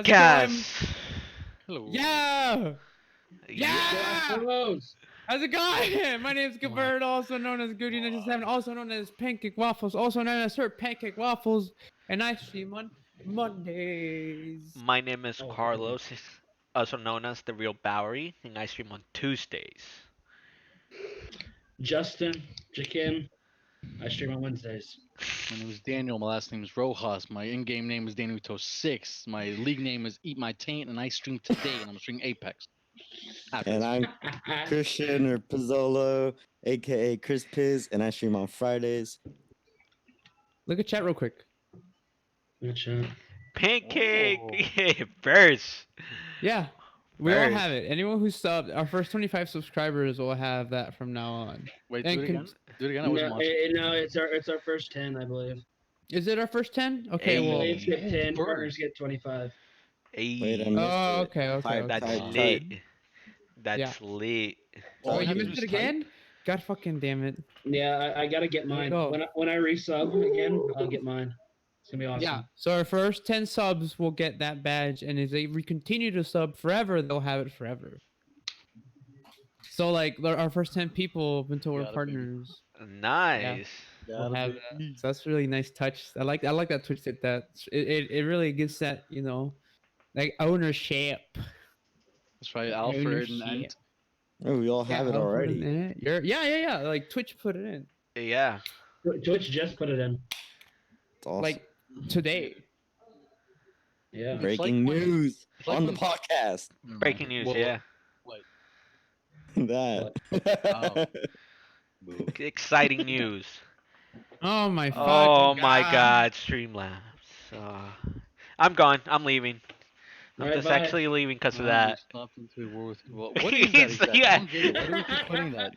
going? Podcast. Hello. Yeah! Yeah. Yeah! How's it going? My name's Gilbert, also known as Goody97, also known as Pancake Waffles, also known as Sir Pancake Waffles, and I stream on Mondays. My name is Oh, Carlos, also known as the Real Bowery, and I stream on Tuesdays. Justin, Jakin. I stream on Wednesdays. my name is Daniel. My last name is Rojas. My in-game name is Danuto6. My league name is Eat My Taint, and I stream today, and I'm streaming Apex. And I'm Christian or Pizzolo, aka Chris Piz, and I stream on Fridays. Look at chat real quick. Gotcha. Pancake Oh. first. Yeah, we all First. have it. Anyone who subbed, our first 25 subscribers will have that from now on. Wait, And do it again. Do it again. I No, wasn't watching. no, it's our first 10, I believe. Is it our first 10? Okay, Hey. well. Slaves get 10, Burn. partners get 25. Wait, I Hey, missed Oh, it. okay. that's Type. lit. That's lit. Oh, All you have to missed do it is type? again? God fucking damn it. Yeah, I gotta get There you mine. go. When I resub again, I'll get mine. It's gonna be awesome. Yeah. So our first 10 subs will get that badge, and if they continue to sub forever, they'll have it forever. So like our first 10 people until we're Got it, baby. partners Nice. will have that. So that's a really nice touch. I like that Twitch did that. It really gives that, like ownership. That's right, Alfred and Ownership. Ent. Oh, we all have it I'll put already. in it. Yeah. Like Twitch put it in. Yeah. Twitch just put it in. It's awesome. Like today. Yeah. It's Breaking like when- news it's like on the when- podcast. Breaking news. Well, Yeah. That. Oh. Boo. Exciting news. Oh my Oh fucking my God, Streamlabs. I'm gone. I'm leaving. I'm Alright, just bye. actually leaving because of Why that. don't we stop until we war with- Well, what is that He's- exactly? yeah. I don't get it. Why do we keep putting that?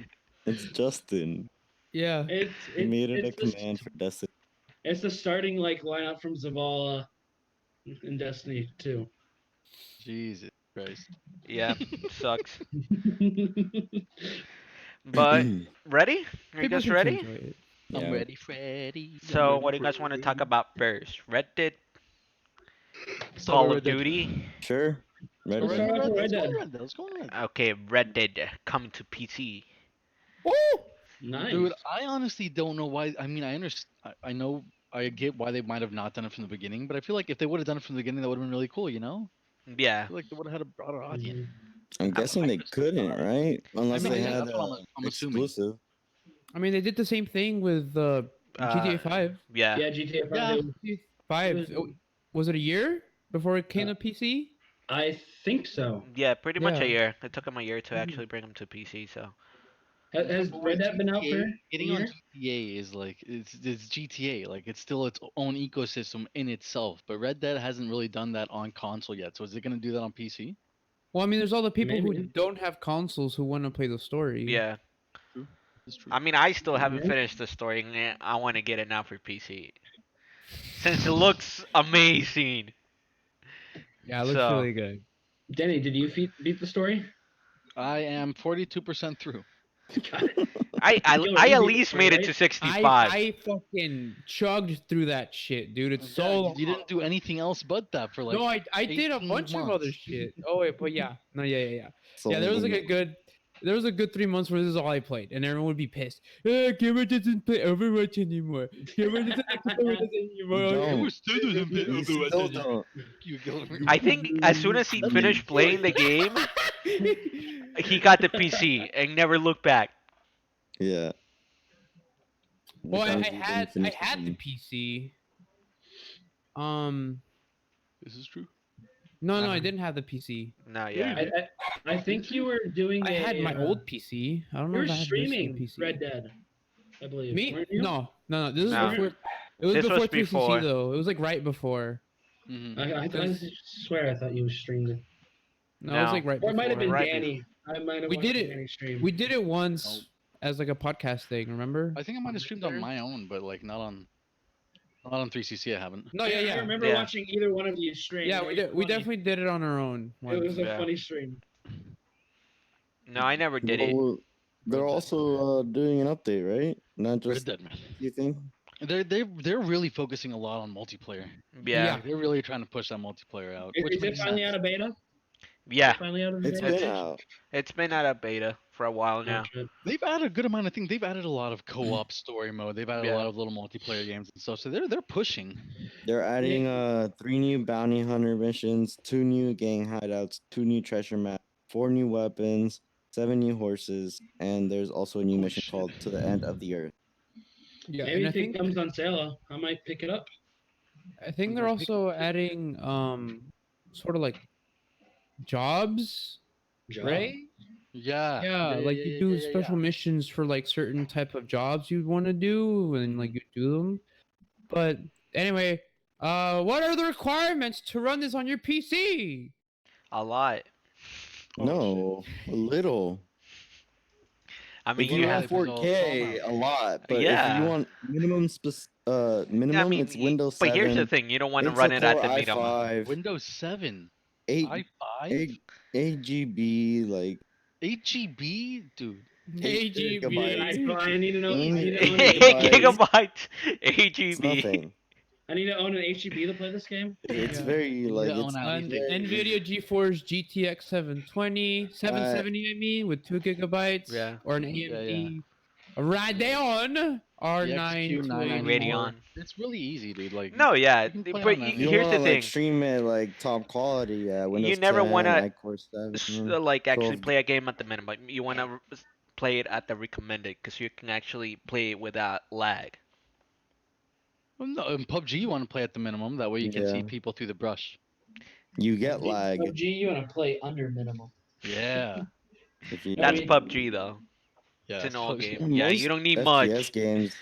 It's Justin. Yeah. He made it a it's the- command for Destiny. It's the starting lineup from Zavala in Destiny 2. Jesus Christ. Yeah, sucks. But ready? Are you guys seem to ready? enjoy it. I'm Yeah. ready, Freddy. So, what do you guys want to talk about first? Red Dead, Call of Duty. Sure. Ready? Let's start off with Red Dead. Let's go on Red. Okay, Red Dead coming to PC. Nice. Dude, I honestly don't know why. I mean, I understand. I know. I get why they might have not done it from the beginning, but I feel like if they would have done it from the beginning, that would have been really cool. You know? I Yeah. feel like they would have had a broader audience. I'm guessing they couldn't, right? Unless I mean, they yeah, had that's what I'm assuming. exclusive. I mean, they did the same thing with GTA 5. Yeah. Yeah, GTA 5. Yeah. it 5. Was it a year before it came to PC? I think so. Yeah, pretty much Yeah. a year. It took them a year to actually bring them to PC. So. Has Red Dead been out for a Getting on year? GTA is like it's GTA. Like it's still its own ecosystem in itself. But Red Dead hasn't really done that on console yet. So is it gonna do that on PC? Well, I mean, there's all the people who Maybe. don't have consoles who want to play the story. Yeah. That's true. I mean, I still haven't Mhm. finished the story, and I want to get it now for PC. Since it looks amazing. Yeah, it looks So- really good. Denny, did you beat the story? I am 42% through. Got it. I Yo, I you at beat least the made it story, to right? 65. I fucking chugged through that shit, dude. It's so Yeah, long. you didn't do anything else but that for like. No, I did a 18 bunch of other months. shit. Oh wait, but yeah. No, yeah. So Yeah, there was like a good 3 months where this is all I played, and everyone would be pissed. Gamer doesn't play Overwatch anymore. Gamer doesn't play Overwatch anymore. Don't. You still doesn't play You Overwatch still anymore. don't. You Gilbert. I think as soon as he finished playing the game, he got the PC and never looked back. Yeah. Well, I Because you didn't had finish the game. PC. This is true. No, I Uh-huh. didn't have the PC. No, yeah. I think you were doing. I had my old PC. I don't You know were if I had this streaming new PC. Red Dead, I believe. Me? weren't you? No. This is No. before. It was This before was 3CC before. though. It was like right before. Mhm. I swear I thought you streamed it. No, it was No. like right Or before. it might have been Right Danny. I might have We watched did it- Danny stream. We did it once as like a podcast thing. Remember? I think I might have streamed on my own, but like not on 3CC. I haven't. No, I yeah. remember Yeah. watching either one of you stream. Yeah, It we was did. We funny. definitely did it on our own. It was Once. a Yeah. funny stream. No, I never did it. Well, they're Red Dead. also doing an update, right? Not Red just Dead, man. you think. They're really focusing a lot on multiplayer. Yeah. Like, they're really trying to push that multiplayer out, which Is it makes finally sense. out of beta? Is Yeah. it finally out of the It's beta? been It's out. it's been out of beta for a while now. Okay. They've added a good amount. I think they've added a lot of co-op story mode. They've added a Yeah. lot of little multiplayer games and stuff. So they're pushing. They're adding 3 new bounty hunter missions, 2 new gang hideouts, 2 new treasure maps, 4 new weapons, 7 new horses, and there's also a new Holy mission shit. called To the End of the Earth. Yeah, Maybe and if it comes on sale, I might pick it up. I think they're Let's pick also adding sort of like jobs, Job. right? Yeah. Yeah, like you do special missions for like certain type of jobs you want to do, and like you do them. But anyway, what are the requirements to run this on your PC? A lot. Oh, shit. No, a little. I mean, If What you you are want have. they, Pizzle? Spell 'em 4K, out. a lot. But if you Yeah. want I minimum, mean, it's Windows but here's the 7, thing: you don't want to run Intel it at Core the minimum. i5, Windows 7, 8 i5, 8 8 GB, like 8 GB, dude. 8 gigabytes, AGB. I need to know. I 8 need to own an 8 gigabytes. HGB. gigabytes, It's 8 GB. nothing. I need to own an HGB to play this game. It's Yeah. very You need like to own at least On 8 very. GB. NVIDIA GeForce GTX 720, Uh, 770, I mean, with 2 GB, Yeah. or an Yeah, AMD Radeon R9 DXQ 284. 994. Radeon. It's really easy, dude. Like, No, yeah, you can play but on if you here's anything. the want to like thing: stream it like top quality, you Windows never 10, want to iCore 7, like actually 12. play a game at the minimum. You want to play it at the recommended because you can actually play it without lag. Well, no, in PUBG, you want to play at the minimum. That way you can Yeah, see people through the brush. you get lag PUBG, you want to play under minimum. Yeah. if you I That's do. mean, PUBG though. Yeah, It's an that's old PUBG. game. Yeah, you Most don't need FPS much. games,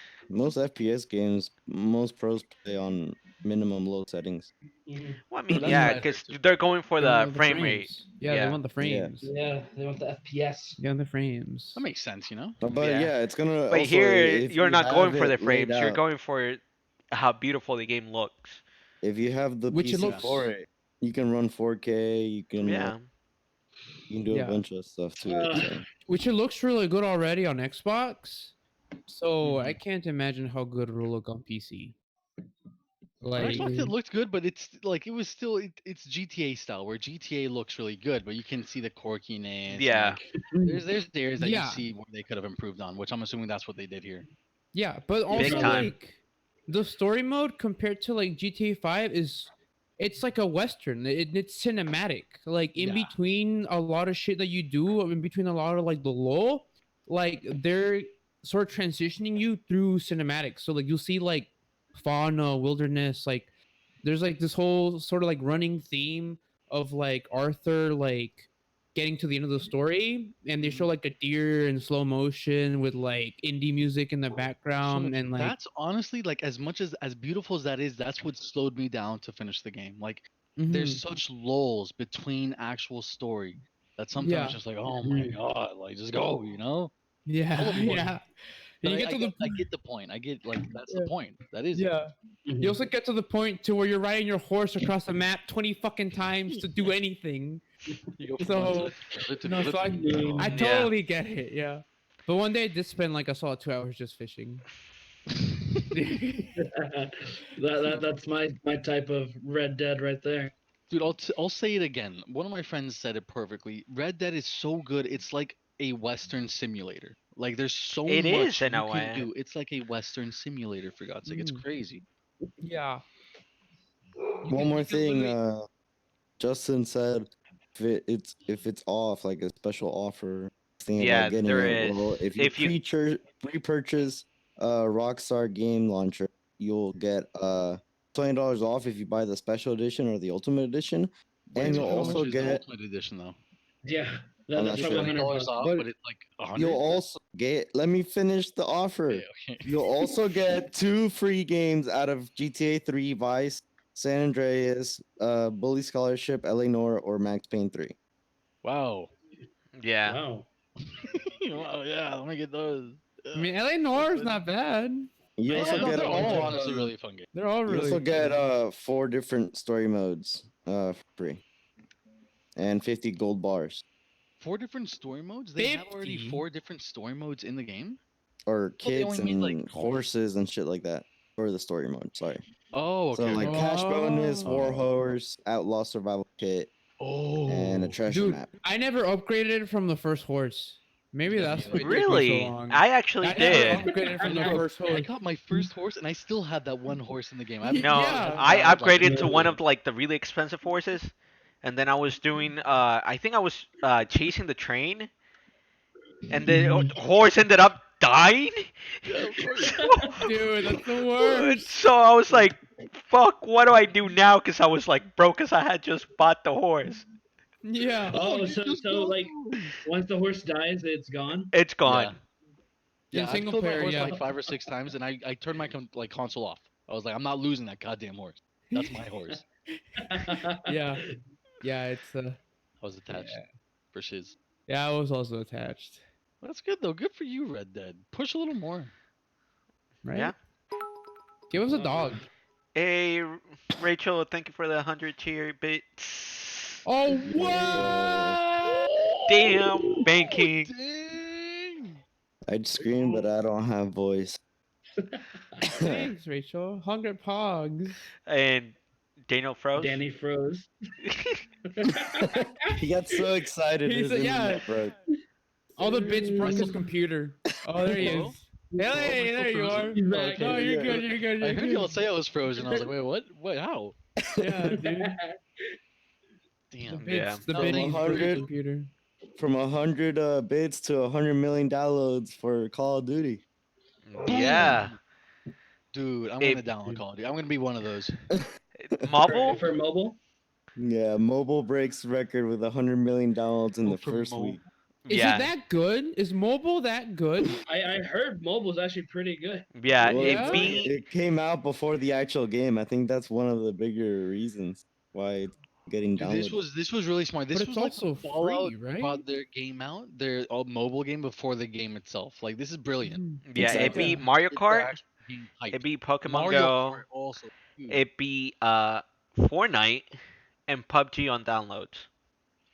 most pros play on minimum low settings. mhm. Well, I But mean, that's yeah, what I heard because too. they're going for They want the all the frame rate. frames. Yeah, they Yeah. want the Yeah. frames. Yeah, they want the FPS. Yeah, the frames. That makes sense, you know? But Yeah. yeah, it's gonna But also here, if you're you not going have for the it laid frames. You're out, going for how beautiful the game looks. if you have the Which it PC Yeah. for looks. it, you can run 4K. Yeah. You can do a Yeah. bunch of stuff to it. So Which it looks really good already on Xbox. So I Mhm. can't imagine how good it'll look on PC. On Like, Xbox, it looked good, but it's like it was still it's GTA style, where GTA looks really good, but you can see the quirkiness and Yeah. like there's areas that you yeah, see where they could have improved on, which I'm assuming that's what they did here. yeah, but Big also time. like the story mode compared to like GTA 5 is it's like a western. It's cinematic. Like in Yeah. between a lot of shit that you do, in between a lot of like the lore, like they're sort of transitioning you through cinematics. So like you'll see like fauna, wilderness, like there's like this whole sort of like running theme of like Arthur like getting to the end of the story, and they show like a deer in slow motion with like indie music in the So background, and like that's honestly like as beautiful as that is, that's what slowed me down to finish the game. Like there's mhm, such lulls between actual story that sometimes it's yeah, just like, oh my god, like just go, you know? Hella yeah, boring. yeah. And But you get to the I get the point. I get like that's the yeah, point. That is it. yeah. You also get to the point to where you're riding your horse across the map 20 fucking times to do anything. You go from So flip to no, flip so to flip. I Yeah. totally get it. Yeah, but one day I did spend like I saw 2 hours just fishing. That's my type of Red Dead right there. Dude, I'll say it again. One of my friends said it perfectly. Red Dead is so good. It's like a Western simulator. Like there's so It is much in you a can way. do. It's like a Western simulator for God's sake. It's Mhm. crazy. Yeah. one more You can thing, literally- Justin said if it's off like a special offer, thinking about Yeah, getting there it. is. Well, if you If you pre-purchase Rockstar Game Launcher, you'll get $20 off if you buy the special edition or the ultimate edition, Wait, and so you'll how also much is the get. ultimate edition though? Yeah, I'm that's not probably sure. $20 $100. off, But but it's like You'll 100. also get. Let me finish the offer. Okay, okay. You'll also get 2 free games out of GTA 3, Vice, San Andreas, Bully Scholarship, LA Noire, or Max Payne 3. Wow. yeah. Wow. Wow. Yeah. Let me get those. I mean, LA Noir is not bad. You Yeah, also no, get they're all They're honestly really fun games. They're all you really. also get fun. 4 different story modes for free and 50 gold bars 4 different story modes. They have already 50? 4 different story modes in the game. or Oh, they kits only made like and horses and shit like that or the story mode. Sorry. Oh, So okay, like okay. cash bonus, war Oh. horse, outlaw survival kit, and a Oh, treasure Dude, map. I never upgraded from the first horse. Maybe Yeah, that's me why it neither. took me so Really? long. I actually I never did. upgraded I from the never. first I horse. got my first horse, and I still had that one horse in the game. No, I Yeah. haven't I got it like upgraded to one No. of like the really expensive horses, and then I was doing. I think I was chasing the train, and the Mhm. horse ended up dying. yeah, of course. Dude, that's the worst. So I was like, "Fuck, what do I do now?" Because I was like broke, because I had just bought the horse. Yeah. Oh, Oh, you so just so got like those. once the horse dies, it's gone. It's Yeah, gone. In yeah. I've single killed my player, horse yeah. like 5 or 6 times, and I turned my like console off. I was like, I'm not losing that goddamn horse. That's my horse. Yeah. Yeah, it's I was attached yeah. for shiz. Yeah, I was also attached. That's good though. Good for you, Red Dead. Push a little more. Yeah. Right? Give us a dog. Hey, Rachel, thank you for the 100 cheer bits. Oh Yo, what? Damn, Oh, banking. dang! I'd scream, but I don't have voice. Thanks, Rachel. 100 pogs. And Daniel froze. Danny froze. He got so excited He his said, yeah, internet broke. all the bits broke his still- computer. Oh, there he Hello? is. Hey, Am I still there you are. frozen? He's Oh, back. okay. No, you're Yeah. good, you're good, I you're heard good. y'all say I was frozen. I was like, wait, what? Wait, how? Yeah, dude. The Damn. Yeah. bits, the From biddings broke his 100 computer. from 100 bits to 100 million downloads for Call of Duty. Yeah. Boom! Dude, I'm It gonna download Call of Duty. I'm gonna be one of those. mobile. For mobile. Yeah, mobile breaks record with 100 million downloads in Oh, the for first mobile? week. Is Yeah. it that good? Is mobile that good? I heard mobile's actually pretty good. Yeah. Well, It Yeah? beat. it came out before the actual game. I think that's one of the bigger reasons why it's getting Dude, downloaded. this was really smart. But This it's was like when also Fallout free, right? brought their game out, their mobile game before the game itself. Like this is brilliant. Mhm. Yeah. It Exactly. beat Yeah. Mario Get their Kart. actual game hyped. It beat Pokemon Mario Go. Kart also. Dude. It beat Fortnite and PUBG on downloads.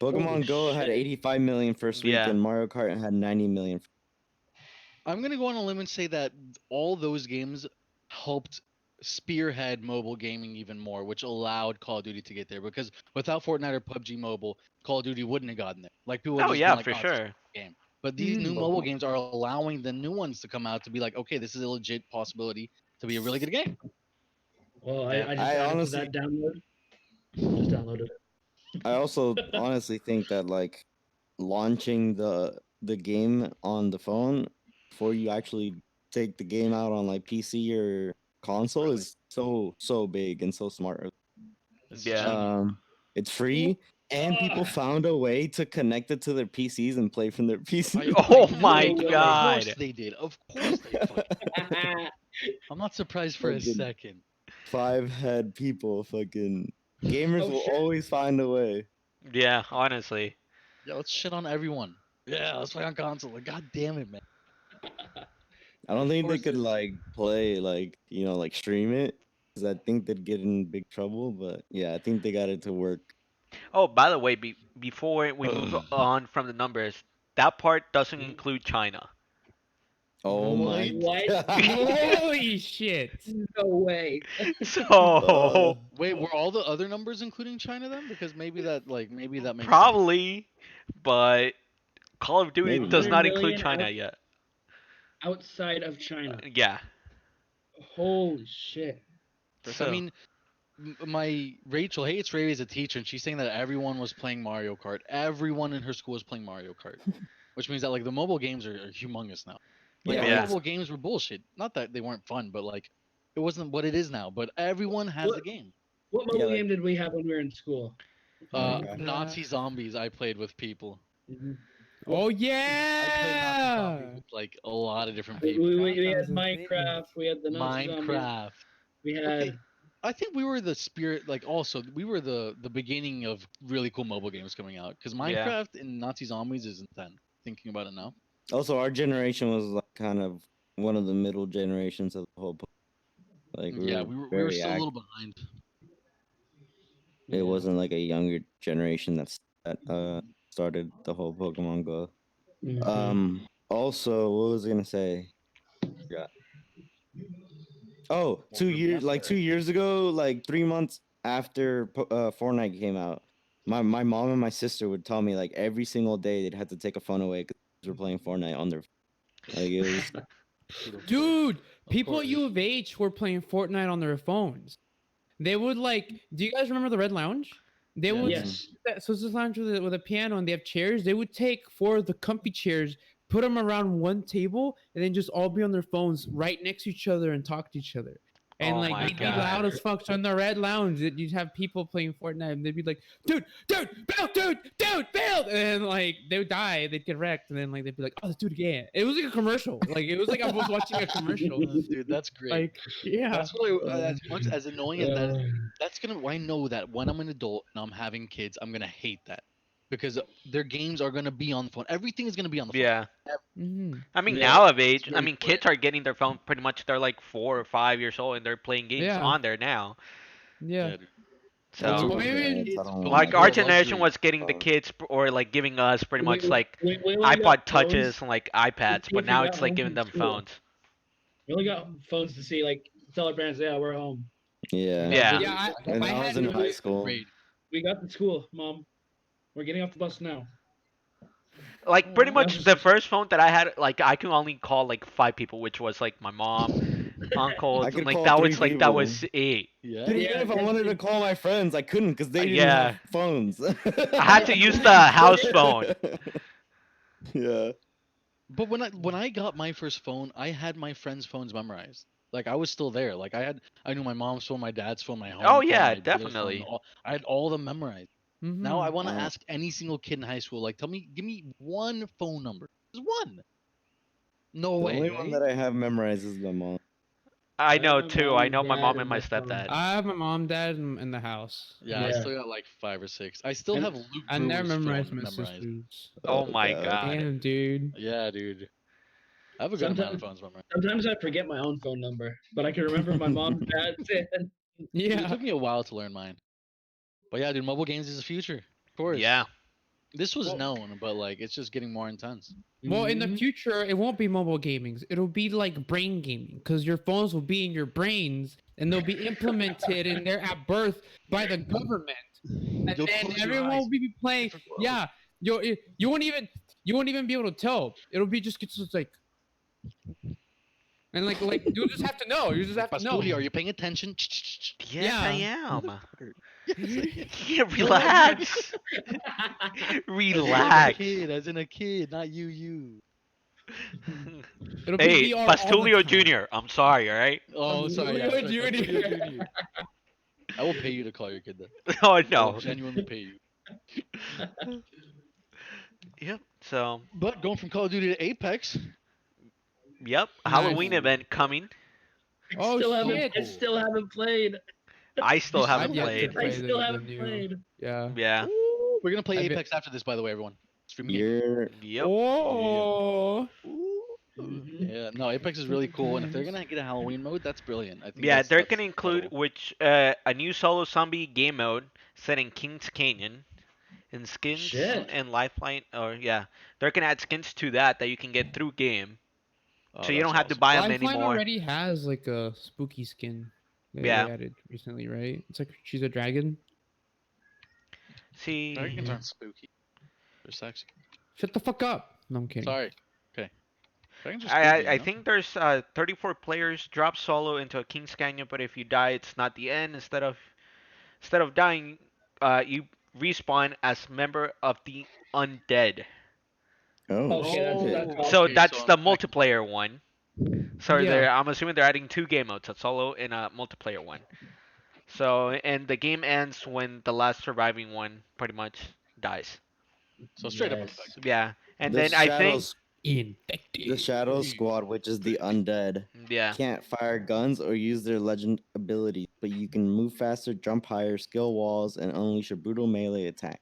Holy Pokemon Go had shit. 85 million first week, Yeah. and Mario Kart had 90 million. I'm gonna go on a limb and say that all those games helped spearhead mobile gaming even more, which allowed Call of Duty to get there. Because without Fortnite or PUBG Mobile, Call of Duty wouldn't have gotten there. Like people would Oh have just yeah, been like, for "Oh, it's just sure. a game." But these new Mhm. mobile games are allowing the new ones to come out to be like, "Okay, this is a legit possibility to be a really good game." Well, Yeah. I just I added to honestly, that download. Just downloaded I also honestly think that like launching the game on the phone before you actually take the game out on like PC or console Really? is so big and so smart. It's Yeah. genius. It's free, and people found a way to connect it to their PCs and play from their PC. Oh I my knew it. No Of course god. they did. Of course they fucking. it. I'm not surprised for a Fucking second. five-head people, fucking gamers Oh will shit. always find a way. Yeah, honestly. Yeah, let's shit on everyone. Yeah, let's play on console. Like, god damn it, man. I don't Of think they course could like play like like stream it because I think they'd get in big trouble. But yeah, I think they got it to work. Oh, by the way, before we move Ugh. on from the numbers, that part doesn't include China. Oh my What? god! Holy shit. No way. So Wait, were all the other numbers including China then? Because maybe that makes sense. probably, but Call of Duty Maybe does not. 100 not include million China yet. outside of China. Yeah. Holy shit. I So mean, my Rachel hates Ray is a teacher, and she's saying that everyone was playing Mario Kart. Everyone in her school was playing Mario Kart, which means that like the mobile games are humongous now. Like Yeah, our Yeah. it's- mobile games were bullshit. Not that they weren't fun, but like it wasn't what it is now. But everyone has the What, game. what Yeah, mobile like- game did we have when we were in school? Minecraft. Nazi zombies I played with people. Mhm. Oh I played Nazi yeah. zombies with like a lot of different We, people. we, we That had was a thing. Minecraft. We had the Nazi zombies. Minecraft. We had. Okay, I think we were the spirit. Like also, we were the beginning of really cool mobile games coming out. Because Yeah. Minecraft and Nazi zombies is intense. Thinking about it now. Also, our generation was like kind of one of the middle generations of the whole. Like Yeah, were we were very still a active. little behind. It Yeah. wasn't like a younger generation that started the whole Pokemon Go. Mhm. Also, what was I gonna say? Yeah. Oh, Well, 2 years, like remember. 2 years ago, like 3 months after Fortnite came out, my mom and my sister would tell me like every single day they'd have to take a phone away because we're playing Fortnite on their like it was. Dude, of course. Dude, Of people at course. U of H were playing Fortnite on their phones. They would like. Do you guys remember the Red Lounge? They Yeah. would. Yes. So it's this lounge with a piano, and they have chairs. They would take four of the comfy chairs, put them around one table, and then just all be on their phones right next to each other and talk to each other. And Oh like my they'd be god. loud as fuck. So in the Red Lounge, you'd have people playing Fortnite, and they'd be like, "Dude, build, dude, build!" And then like they would die, they'd get wrecked, and then like they'd be like, "Oh, let's do it again." It was like a commercial. Like it was like I was watching a commercial. Dude, that's great. Like yeah. That's what as much as annoying as that is, Uh, that's gonna. I know that when I'm an adult and I'm having kids, I'm gonna hate that because their games are gonna be on the phone. Everything is gonna be on the phone. Yeah. Mm-hmm. I mean, Yeah, now of it's age, I very mean, quick. kids are getting their phone pretty much. They're like 4 or 5 years old, and they're playing games Yeah. on there now. Yeah. Yeah, dude. I'll do So, Well, my maybe parents. I Kids' don't want phones my like, were our a kids generation luxury. was getting the phone. kids, or like giving us pretty much like We only got iPod phones touches and like to iPads, see but if we now got it's like home giving from them school. phones. We only got phones to see, like, tell our parents, yeah, we're home. Yeah, Yeah, Yeah. literally. Yeah, and I I was had in We, high we, school. Grade. we got to school, Mom. We're getting off the bus now. Like pretty Oh, That was much just the first phone that I had, like I could only call like 5 people, which was like my mom, uncles, I and could like call that three was that people. was it. yeah. Dude, Yeah, even if I that's wanted to it. call my friends, I couldn't because they didn't have Yeah, phones. I had to use the house phone. Yeah. But when I got my first phone, I had my friends' phones memorized. Like I was still there. Like I knew my mom's phone, my dad's phone, my Oh home phone, yeah, my brother's phone. definitely. I had all of them memorized. Now Mm-hmm. I want to Uh, ask any single kid in high school, like, give me one phone number. Just one. No the way, only one right? that I have memorized is my mom. I I have know my too. mom I and know my dad mom and and my my phone. stepdad. I have my mom, dad, in the house. Yeah, I But Yeah. still got like 5 or 6. I still And have Luke I never Brewer's memorized phone my memorized. sister's. Oh my God. god. Damn, dude. Yeah, dude. I have a good amount of sometimes phones memorized. sometimes I forget my own phone number, but I can remember my mom, dad's, and Dude, it Yeah. took me a while to learn mine. But yeah, dude, mobile games is the future. Of course. Yeah. This was Well, known, but like it's just getting more intense. well, in the Mhm. future, it won't be mobile gaming. It'll be like brain gaming because your phones will be in your brains and they'll be implemented in there at birth by the government. And You'll then close your everyone eyes. will be playing. Different world. Yeah, you won't even be able to tell. It'll be just like and like you'll just have to know. You just Like, have to know. Pastuli, are you paying attention? Yes, I Yeah. am. Yes, I am. Yeah, No, not you. relax. As in like a Relax. kid, as in a kid, not you. It'll be Hey, VR all the Pastulio time. Jr., I'm sorry, alright? Oh, sorry, yeah, Julio sorry, Jr. Pastulio Jr. I will pay you to call your kid that. Oh I will no. genuinely pay you. Yep, so, But going from Call of Duty to Apex, yep, Nice. Halloween event coming. Oh shit! I still haven't played. I still still haven't I've yet to played. I play still the haven't new. played. Yeah. Yeah. ooh, we're gonna play I've been- Apex after this, by the way, everyone. Streaming Apex. You're Yep. Oh. Ooh. Mhm. Yeah, no, Apex is really cool, and if they're gonna get a Halloween mode, that's brilliant. I think Yeah, they're that's gonna include incredible. a new solo zombie game mode set in Kings Canyon and skins Shit. and lifeline. Or yeah, they're gonna add skins to that you can get through game, Oh, so you that's don't have to awesome. buy them Lifeline anymore. already has like a spooky skin they Yeah. added recently, right? It's like she's a dragon. See, Dragons Mhm. aren't spooky. They're sexy. Shut the fuck up. No, I'm kidding. Sorry. Okay. Dragons are I spooky, I, I know? think there's 34 players drop solo into a Kings Canyon, but if you die, it's not the end. Instead of dying, you respawn as member of the undead. oh Okay, that's shit. Oh, So awesome. okay, that's so the infected. multiplayer one. So Yeah. I'm assuming they're adding two game modes, a solo and a multiplayer one. So and the game ends when the last surviving one pretty much dies. So straight up Nice. infected. Yeah, and The then I think shadows Infected. the Shadow Squad, which is the undead, yeah, can't fire guns or use their legend abilities, but you can move faster, jump higher, scale walls, and unleash a brutal melee attack.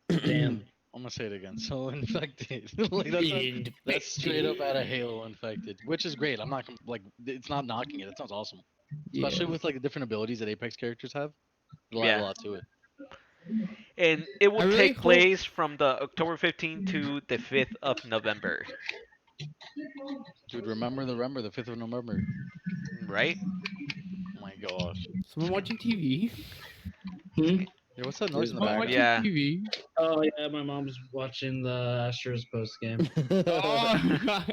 Damn. I'm gonna say it again. So infected. Like that's straight up out of Halo infected, which is great. I'm not like it's not knocking it. It sounds awesome, especially Yeah. with like the different abilities that Apex characters have. It'll add a yeah, lot to it. and it will I really take hope. place from the October 15th to the 5th of November. Dude, remember the 5th of November. right? Oh my gosh. Someone watching TV. Hmm? Yeah, what's that noise He's in the Someone back. background? watching Yeah. TV. Oh yeah, my mom's watching the Astros post game. Oh.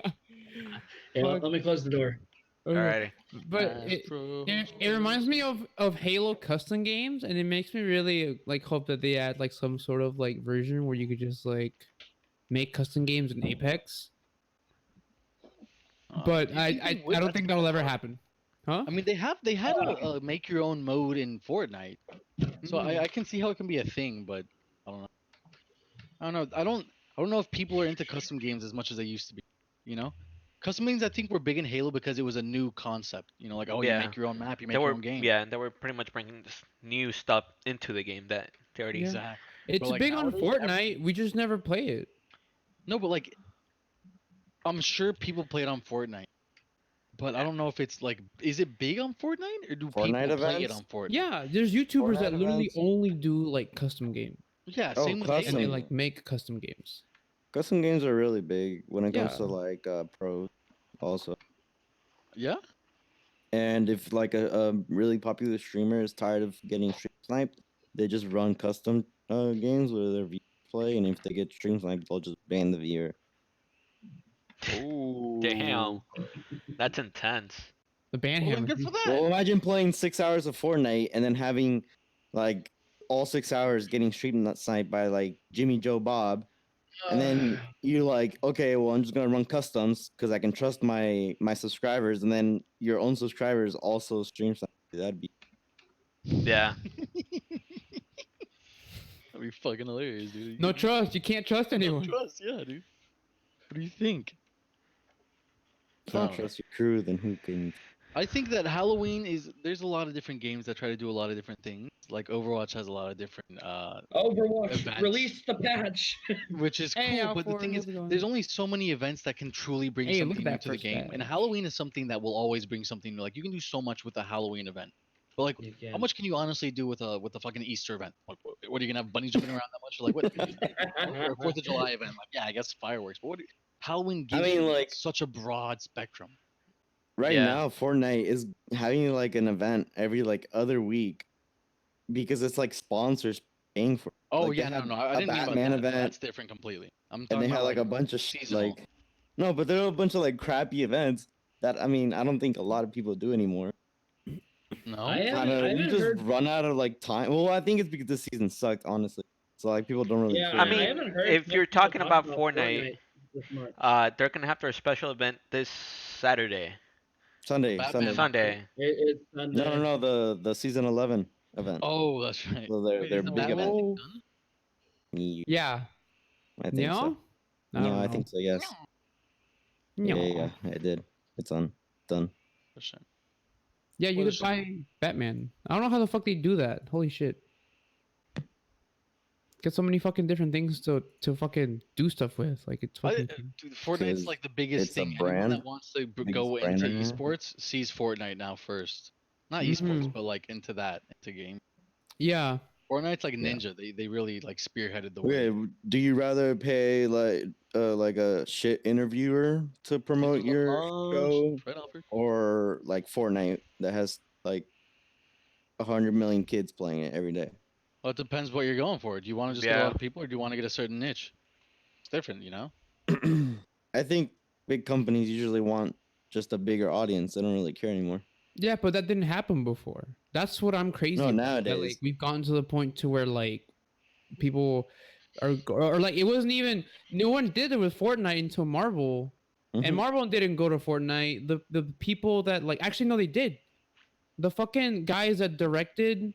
Yeah, Fuck. let me close the door. Okay. Alrighty. But it reminds me of Halo custom games, and it makes me really like hope that they add like some sort of like version where you could just like make custom games in Apex. But Do you think they I would? don't That's think kind that'll of ever hard. happen. Huh? I mean, they had a make your own mode in Fortnite, so Mm. I can see how it can be a thing, but I don't know. I don't know. I don't know if people are into custom games as much as they used to be. You know, custom games I think were big in Halo because it was a new concept. You know, like oh, you Yeah. make your own map, you They make your were own game. yeah, they were pretty much bringing this new stuff into the game that they already. Yeah. Exactly. But It's like big on nowadays, Fortnite. We just never play it. no, but like I'm sure people play it on Fortnite, but I don't know if it's like is it big on Fortnite or do Fortnite people play it events? on Fortnite? Yeah, there's YouTubers that Fortnite literally events? only do like custom game, Yeah, Oh, same with and Halo. they custom. like make custom games. Custom games are really big when it comes Yeah. to like pros also. Yeah. And if like a really popular streamer is tired of getting stream sniped, they just run custom games where their viewers play, and if they get stream sniped, they'll just ban the viewer. Damn, Oh. that's intense. The ban Well, then hammer. good for that. Well, imagine playing 6 hours of Fortnite and then having like all 6 hours getting stream sniped by like Jimmy Joe Bob, and then you're like, okay, well, I'm just gonna run customs because I can trust my subscribers, and then your own subscribers also stream snipe you. That'd be Yeah. That'd be fucking hilarious, dude. No trust. You can't trust No anyone. trust, yeah, dude. What do you think? I can't don't know. trust your crew. Then who can? I think that Halloween is there's a lot of different games that try to do a lot of different things. Like Overwatch has a lot of different Overwatch, events, release the patch. which is Hey, cool. But the Alford, thing is, how's it going? there's only so many events that can truly bring Hey, look at something new that to the first game. And badge. Halloween is something that will always bring something new. Like you can do so much with a Halloween event. But like, You how can. much can you honestly do with a fucking Easter event? Like, what are you gonna have bunnies jumping around that much? Or like what? Or a Fourth of July event? Like, yeah, I guess fireworks. But Halloween I gives mean, you like such a broad spectrum. right Yeah. now, Fortnite is having like an event every like other week because it's like sponsors paying for. It. Oh Like they yeah, no, had no, I a didn't mean about Batman that. No, event, that's different completely. I'm and talking they had about like like a bunch of seasonal. no, but there are a bunch of like crappy events that I mean I don't think a lot of people do anymore. No, I Kind haven't, I of you haven't just heard. run out of like time. Well, I think it's because the season sucked, honestly. So like people don't really Yeah, I care. I mean, haven't heard if much you're people talking talk about about Fortnite, Fortnite this much. they're gonna have their special event this Saturday, Sunday. Batman. Sunday. It's No, no, Sunday. no. The season 11 event. Oh, that's right. So Wait, their is the big Batman event. thing Oh, done? yeah. I think so. No? I Yeah, don't I know. think so. Yes. Yeah, No. yeah, yeah. I did. It's on. Done. For sure. Yeah, you Well, could buy Batman. I don't know how the fuck they do that. Holy shit. Get so many fucking different things to fucking do stuff with. Like it's fucking Dude, Fortnite's Because like the biggest it's a thing. Anyone that brand. wants to Biggest go brand into right now. esports sees Fortnite now first. Not esports, Mhm. but like into that, into game. Yeah. Fortnite's like Yeah. ninja. They really like spearheaded the Okay. way. Do you rather pay like a shit interviewer to Thank you promote very your much. show, Right, Alfred? or like Fortnite that has like 100 million kids playing it every day? Well, it depends what you're going for. Do you want to just get a lot Yeah. of people, or do you want to get a certain niche? It's different, you know. I think big companies usually want just a bigger audience. They don't really care anymore. Yeah, but that didn't happen before. That's what I'm crazy about. That, nowadays. like we've gotten to the point to where like people are or like it wasn't even no one did it with Fortnite until Marvel. And Mhm. Marvel didn't go to Fortnite. The people that like actually no they did. The fucking guys that directed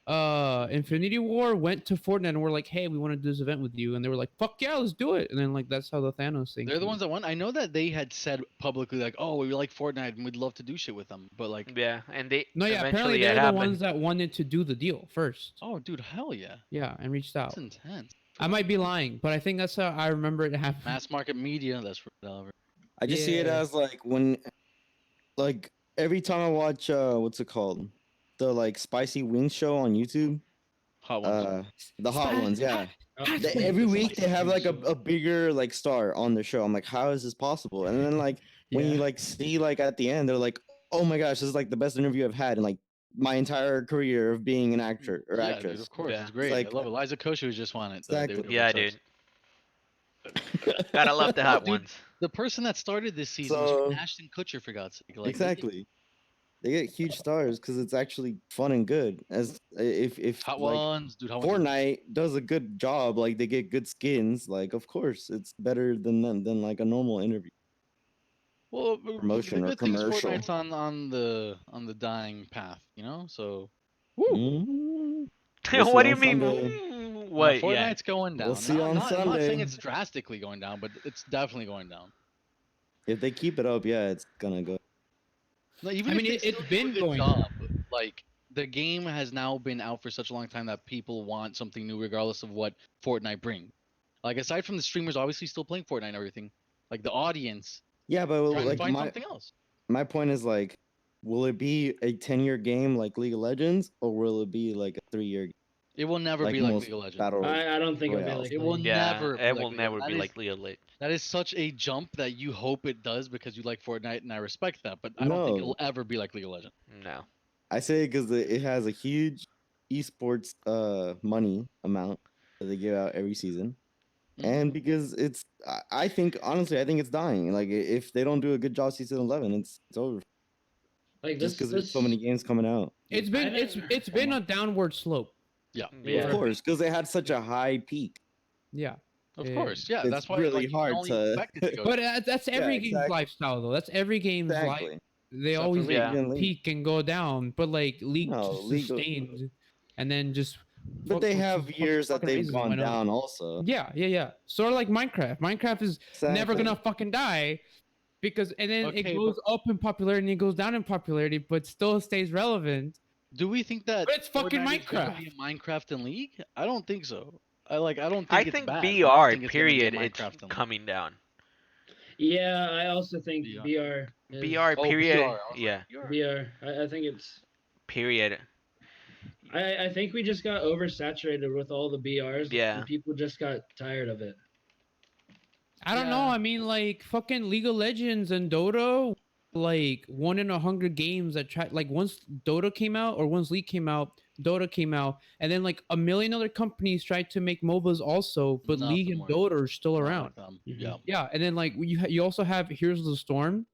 Infinity War went to Fortnite and were like, "Hey, we want to do this event with you." And they were like, "Fuck yeah, let's do it." And then like that's how the Thanos thing. They're the came. ones that won. I know that they had said publicly like, "Oh, we like Fortnite and we'd love to do shit with them," but like, Yeah, and they No, yeah, apparently eventually it they're the happened. ones that wanted to do the deal first. oh, dude, hell yeah, Yeah, and reached that's out. intense. I might be lying, but I think that's how I remember it happened. Mass market media. That's right, Oliver. I just see it Yeah. as like when, like every time I watch what's it called, the like spicy wings show on YouTube. Hot ones. The hot ones, yeah. Oh, Every the week they spicy have like wings. a bigger like star on their show. I'm like, how is this possible? And then like when you Yeah. like see like at the end, they're like, oh my gosh, this is like the best interview I've had in like my entire career of being an actor or Yeah, dude, actress. of course, Yeah. it's It's great. like- I love it. Liza Koshy just won it. The Exactly. David Yeah, Dobrik dude. Gotta love the hot Dude, ones. the person that started this season was So- Ashton Kutcher, for God's sake. Like, Exactly. They get huge stars because it's actually fun and good. As if Hot like ones, dude. Hot ones. Fortnite does a good job, like they get good skins, like of course it's better than them than like a normal interview. Well, Promotion the or good thing is commercial. Fortnite's on the dying path, you know. So, woo. Mm, We'll see What do you on mean? Sunday. What? Yeah. Fortnite's going down. We'll see on I'm not saying Sunday. it's drastically going down, but it's definitely going down. If they keep it up, yeah, it's gonna go. No, even I if mean, they it's still do a been good going job, down. like the game has now been out for such a long time that people want something new, regardless of what Fortnite brings. Like aside from the streamers, obviously still playing Fortnite and everything, like the audience Yeah, but trying to like find something else. my point is like, will it be a 10-year game like League of Legends, or will it be like a 3-year It will never like be like most League of Legends. battle I don't think it'll be royales? like It will League. Yeah. never be It like will League of never Legends. be like Leo Lit. That is such a jump that you hope it does because you like Fortnite, and I respect that. But I don't think No. it'll ever be like League of Legends. No. I say it because it has a huge esports money amount that they give out every season, and because it's I think honestly I think it's dying. Like if they don't do a good job season 11, it's over. Like Just because this. there's so many games coming out. It's I been didn't- it's been a downward slope. Yeah, Yeah. Of course, because they had such a high peak. Yeah. of Yeah. course. Yeah, It's that's why really like, you can hard only to- expect it to go. But that's every game's exactly. lifestyle though. That's every game's life. Exactly. They Except for always League. Yeah. Even League. peak and go down, but like League No, just League- sustained, and then just. But they fuck- have just years that fucking they've raises gone went up. down also. Yeah. Sort of like Minecraft. Minecraft is never Exactly. gonna fucking die because, and then Okay, it goes up in popularity and it goes down in popularity, but still stays relevant. Do we think that But it's fucking Fortnite is gonna Minecraft. be a Minecraft and League? I don't think so. I don't think I it's think bad. I don't BR think it's gonna be a period. It's Minecraft and League. coming down. Yeah, I also think VR. BR. Is, BR Oh, period. VR. I was Yeah. like, VR. BR. I think it's. Period. I think we just got oversaturated with all the BRs. Yeah. And people just got tired of it. I don't know. Yeah. I mean, like fucking League of Legends and Dota, like 1 in 100 games that try. Like once Dota came out or once League came out, Dota came out, and then like a million other companies tried to make MOBAs also, but League Nothing and worked. Dota are still Not around. like them. Mhm. Yeah. Yeah, and then like you also have Heroes of the Storm,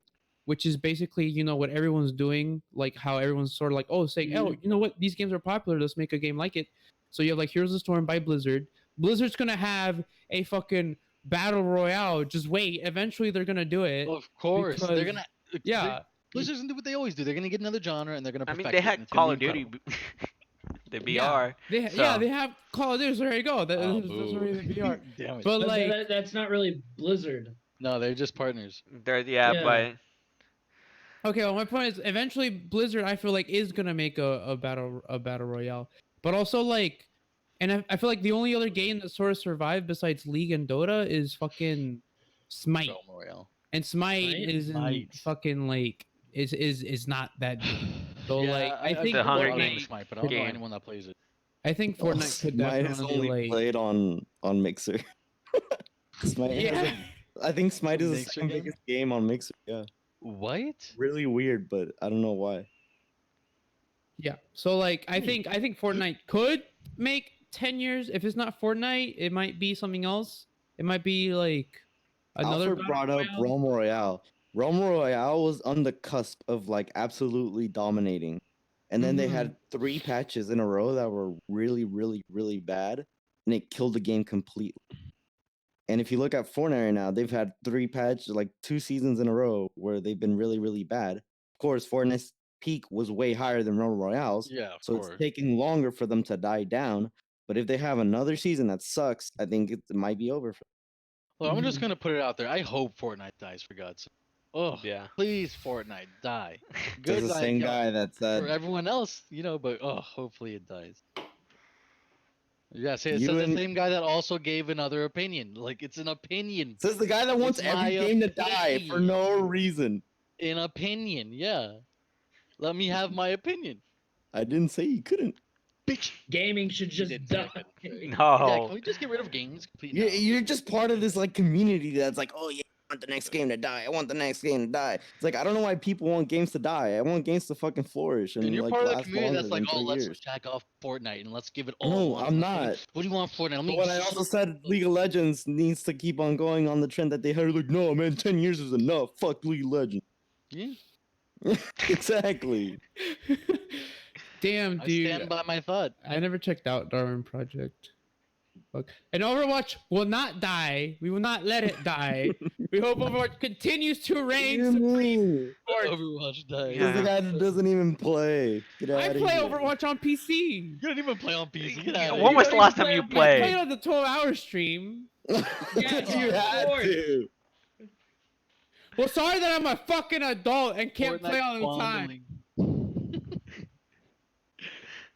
which is basically what everyone's doing, like how everyone's sort of like saying, oh, you know what, these games are popular, let's make a game like it. So you have like Heroes of the Storm by Blizzard. Blizzard's gonna have a fucking battle royale. Just wait, eventually they're gonna do it. Of course, they're because- gonna. Yeah, Blizzard's gonna do what they always do. They're gonna get another genre and they're gonna. I mean, perfect they it, and had it's gonna Call be of Duty. incredible. The BR. yeah, so- they have Call of Duty. So there you go. Oh, That's boo. already the VR. Damn it. But But like, that's not really Blizzard. No, they're just partners. Yeah, Yeah. but okay, well, my point is, eventually Blizzard, I feel like, is gonna make a battle royale, but also like, and I feel like the only other game that sort of survived besides League and Dota is fucking Smite, Realm Royale. and Smite Smite? isn't Smite. fucking like is not that good. So like, I think The Hunger Fortnite Games is Smite, but I don't know game. anyone that plays it. I think Fortnite could Smite has definitely only like, played on Mixer. Smite has yeah. I think Smite is the Mixer second game? biggest game on Mixer. Yeah, What? really weird, but I don't know why. Yeah. So like I think Fortnite could make 10 years. If it's not Fortnite, it might be something else. It might be like another Alfred brought up battle royale. Realm Royale. Realm Royale was on the cusp of like absolutely dominating. And then they had 3 patches in a row that were really, really, really bad. And it killed the game completely. And if you look at Fortnite right now, they've had 3 patches, like 2 seasons in a row where they've been really, really bad. Of course, Fortnite's peak was way higher than Realm Royale's. Yeah, of So course. it's taking longer for them to die down. But if they have another season that sucks, I think it might be over for Well, I'm just Mhm. gonna put it out there. I hope Fortnite dies, for God's sake. Oh, yeah. please, Fortnite, die. That's the Good same idea guy that for said everyone else, but hopefully it dies. Yeah, say You so the and- same guy that also gave another opinion. Like it's an opinion. says the guy that wants It's every my game to die for opinion. no reason. An opinion, yeah. Let me have my opinion. I didn't say you couldn't. Bitch. Gaming should just did die. say it. Yeah, No. can we just get rid of games completely? You're, now? you're just part of this like community that's like, oh yeah, want the next game to die. I want the next game to die. It's like I don't know why people want games to die. I want games to fucking flourish And and you're like part of the last community longer that's like, than oh, 3 let's years. jack off Fortnite and let's give it all. No, we want. I'm What do you- not. What do you want, Fortnite? Let But me. when I also said League of Legends needs to keep on going on the trend that they had, like, no, man, 10 years is enough. Fuck League of Legends. Yeah, Exactly. Damn, I dude. stand by my thought. I never checked out Darwin Project. Fuck. And Overwatch will not die. We will not let it die. We hope Overwatch continues to reign supreme. sports. Overwatch died. Yeah. This guy doesn't even play. Get I out of play here. Overwatch on PC. You don't even play on PC. Get out of When here. was the don't last even time you play on I played played? on the 12-hour stream. Because you of had course. to. Well, sorry that I'm a fucking adult and can't play Fortnite all the time. fondling.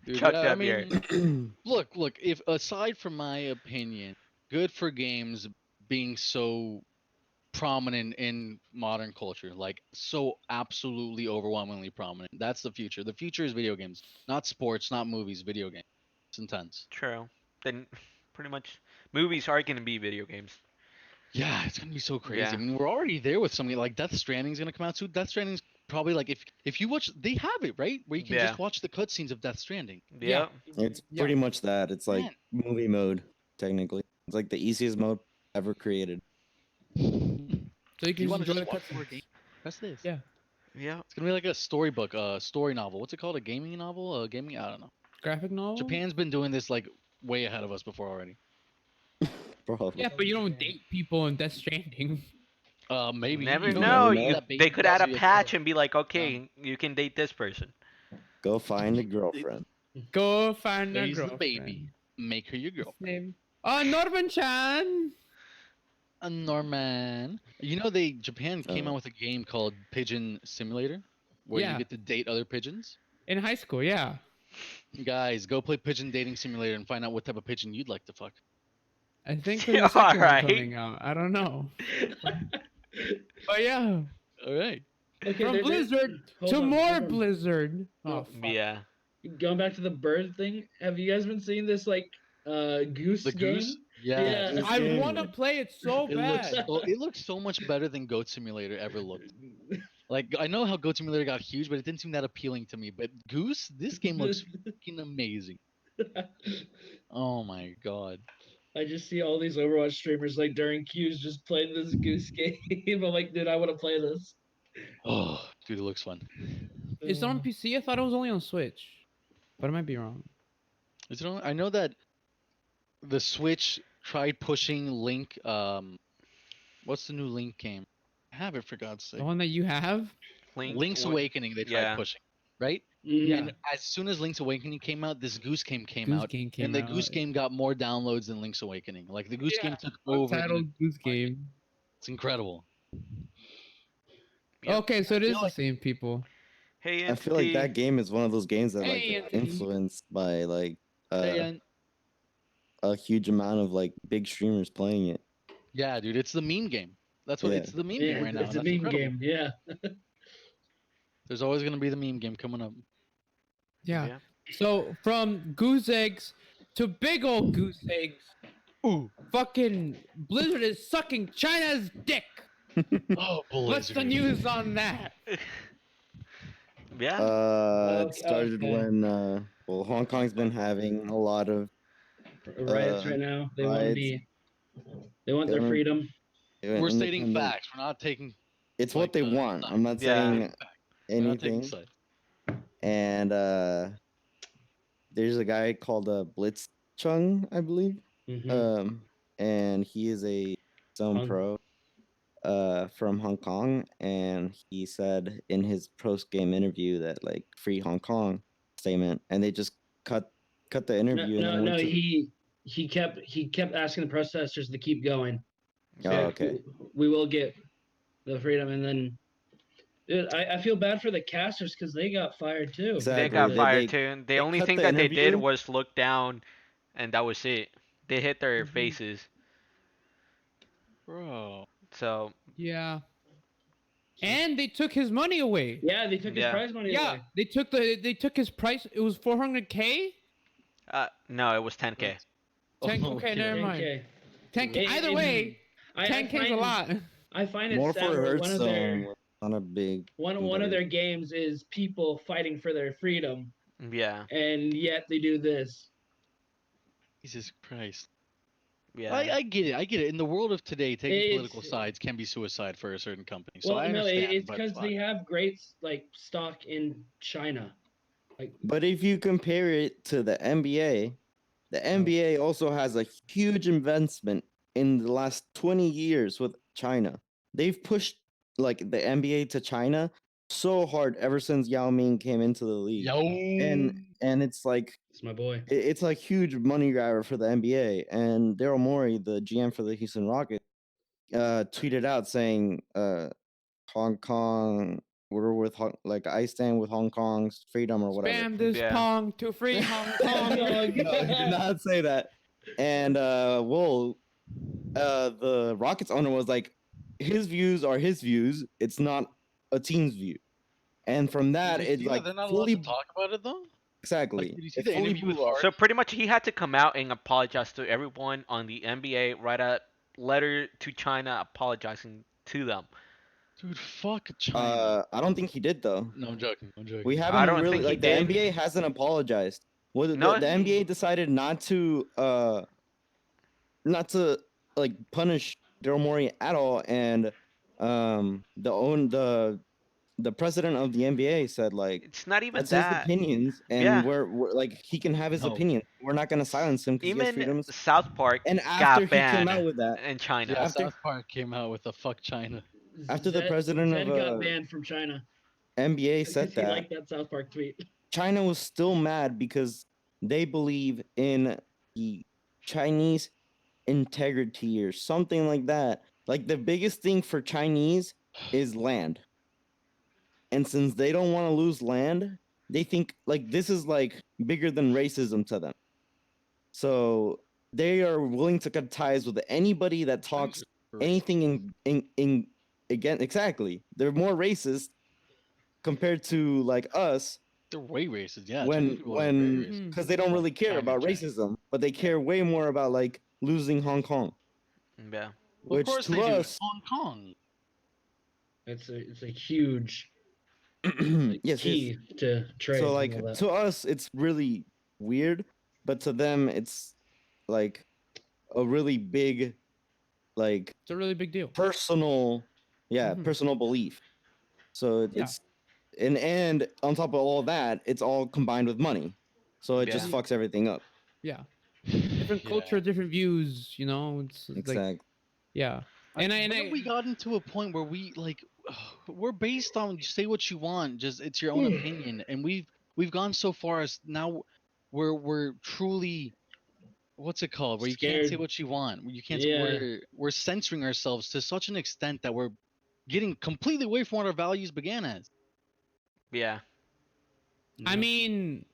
Dude, Chuck yeah, I that beer. mean, look. If aside from my opinion, good for games being so prominent in modern culture, like so absolutely overwhelmingly prominent. That's the future. The future is video games, not sports, not movies. Video games. It's intense. True. Then pretty much movies are gonna be video games. Yeah, it's gonna be so crazy. Yeah. I mean, we're already there with something like Death Stranding's gonna come out soon. Death Stranding's probably like if you watch, they have it right where you can Yeah. just watch the cutscenes of Death Stranding. Yeah. It's Yeah. pretty much that. It's like Man. movie mode, technically. It's like the easiest mode ever created. So you can You want enjoy to the just watch more cutscenes. games? Press this. Yeah. Yeah. It's gonna be like a storybook, story novel. What's it called? A gaming novel? A gaming? I don't know. Graphic novel? Japan's been doing this like way ahead of us before already. Probably. Yeah, but you don't date people in Death Stranding. Maybe. Never you don't know. never know. That They baby could tells add a you it's patch love. and be like, okay, you can date this person. Go find a girlfriend. Go find a Raise the girlfriend. baby. Make her your girl. Name. Norman-chan. A Norman. You know Japan came Oh. out with a game called Pigeon Simulator, where Yeah. you get to date other pigeons. In high school, yeah. Guys, go play Pigeon Dating Simulator and find out what type of pigeon you'd like to fuck. I think there's a second one Alright. coming out. I don't know. But yeah. All right. Okay, From Blizzard hold to on, more hold on. Blizzard. Oh, Oh, fuck. Yeah. Going back to the bird thing, have you guys been seeing this like goose The game? goose. Yeah. Yeah. dude. I Yeah. want to play it so bad. It looks so much better than Goat Simulator ever looked. Like I know how Goat Simulator got huge, but it didn't seem that appealing to me. But Goose, this game looks fucking amazing. Oh my god. I just see all these Overwatch streamers like during queues just playing this goose game. I'm like, dude, I want to play this. Oh, dude, it looks fun. It's on PC? I thought it was only on Switch. But I might be wrong. Is it on? I know that the Switch tried pushing Link. What's the new Link game? I have it for God's sake. The one that you have? Link's Awa- Awakening. They tried yeah. pushing, right? Yeah. And as soon as Link's Awakening came out, this Goose game came Goose out, game came and the out. Goose game got more downloads than Link's Awakening. Like the Goose Yeah, game took over. the Untitled Link Goose market. game. It's incredible. Yep. Okay, so it is feel the like- same people. Hey, I feel like that game is one of those games that like Hey, are Anthony. influenced by like Hey, and- a huge amount of like big streamers playing it. yeah, dude, it's the meme game. That's what Yeah. it's the meme Yeah, game right now. it's a and that's meme incredible. game. Yeah. There's always gonna be the meme game coming up. Yeah. So from goose eggs to big old goose eggs, Ooh. fucking Blizzard is sucking China's dick. Oh, What's the Blizzard. news on that? Yeah. It Okay, started okay. when well, Hong Kong's been having a lot of Riots right now. They want to riots. be. They want their They don't- freedom. We're stating independent- facts. We're not taking. It's like, what they want. I'm not Yeah. saying We're not taking anything. sides. And there's a guy called Blitz Chung, I believe. Mhm. And he is a zone Hong- pro from Hong Kong, and he said in his post game interview that like free Hong Kong statement, and they just cut the No, interview. and no, then no. went to- He kept asking the protesters to keep going. Oh, Like, okay. We will get the freedom, and then. Dude, I feel bad for the casters because they got fired too. They Exactly. got They- fired they- too. The they only cut thing the that they did interview. was look down, and that was it. They hit their Mhm. faces. Bro. So Yeah. And they took his money away. Yeah, they took his Yeah. prize money Yeah, away. they took his price. It was 400K. no, it was 10K. 10, Oh, okay, never mind. 10K. 10K. And- Either and way, I 10K is a find- lot. I find it More sad for where one of Hearthstone. their Not a big one of competitor. their games is people fighting for their freedom, Yeah, and yet they do this. Jesus Christ. yeah. I get it. I get it. In the world of today, taking political It's sides can be suicide for a certain company. So well, I no, understand, it's but because fuck. they have great like stock in China. Like, But if you compare it to the NBA, the oh, NBA also has a huge investment in the last 20 years with China. They've pushed like the NBA to China so hard ever since Yao Ming came into the league. Yo. And it's like it's my boy. it's a huge money grabber for the NBA. And Daryl Morey, the GM for the Houston Rockets, tweeted out saying, Hong Kong, we're with like I stand with Hong Kong's freedom or whatever. Spam this Yeah. pong to free Hong Kong. Oh, No, he did not say that. And the Rockets owner was like, his views are his views. It's not a team's view. And from Did that, you it see that like they're not allowed to fully talk about it though? Like, exactly did you see it the fully interview with blew up. Hart? So pretty much he had to come out and apologize to everyone on the NBA, write a letter to China apologizing to them. Dude, fuck China. I don't think he did though. No, I'm joking. I'm joking. We I haven't don't really think he like the did. NBA hasn't apologized. Well, No, the NBA decided not to like punish Daryl Morey at all, and the president of the NBA said like it's not even that's his that. opinions, and Yeah, we're like he can have his No. opinion. We're not gonna silence him because he has even freedoms. South Park And after got he came banned out with that, in China. Yeah, after South Park came out with a fuck China. after the president of Zed got banned from China NBA because said he that, liked that South Park tweet. China was still mad because they believe in the Chinese integrity or something like that. Like the biggest thing for Chinese is land. And since they don't want to lose land, they think like this is like bigger than racism to them. So they are willing to cut ties with anybody that talks Racist. anything in again exactly. They're more racist compared to like us They're way racist. Yeah, Chinese people are very when racist. Mhm. because they don't Like really care China, about China. racism, but they care way more about like losing Hong Kong, Yeah. Of which course to they do. It's us, Hong Kong. It's a huge like, yes, yes. key to So trade and all like that. to us, it's really weird, but to them, it's like a really big, like It's a really big deal. personal, yeah, Mhm. personal belief. So Yeah. it's and on top of all that, it's all combined with money, so it just Yeah. fucks everything up. Yeah. Different Yeah. culture, different views. It's like Exactly. yeah. When And have we gotten to a point where we like we're based on say what you want, just it's your own opinion, and we've gone so far as now we're truly what's it called where you can't say Scared. what you want, where you can't say Yeah. we're censoring ourselves to such an extent that we're getting completely away from what our values began as. Yeah. I Yeah. mean,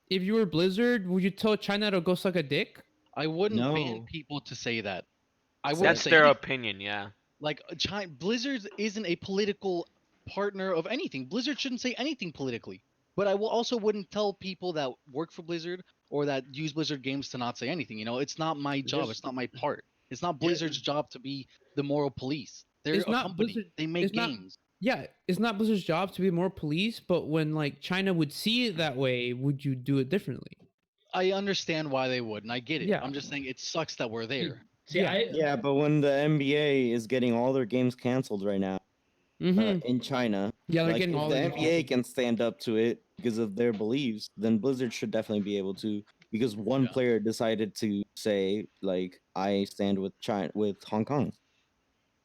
if you were Blizzard, would you tell China to go suck a dick? I wouldn't ban No. people to say that. I So wouldn't That's say their anything. opinion, yeah. Like China, Blizzard isn't a political partner of anything. Blizzard shouldn't say anything politically. But I will also wouldn't tell people that work for Blizzard or that use Blizzard games to not say anything. You know, it's not my job. Just It's not my part. It's not ju- Blizzard's job to be the moral police. They're It's a not company. Blizzard. They make It's not. games. Yeah, it's not Blizzard's job to be more police. But when like China would see it that way, would you do it differently? I understand why they would, and I get it. Yeah. I'm just saying it sucks that we're there. see, Yeah. Yeah, but when the NBA is getting all their games canceled right now Mm-hmm. in China, Yeah, they're like getting if all the the games NBA canceled. can stand up to it because of their beliefs, then Blizzard should definitely be able to because one Yeah. player decided to say like I stand with China with Hong Kong.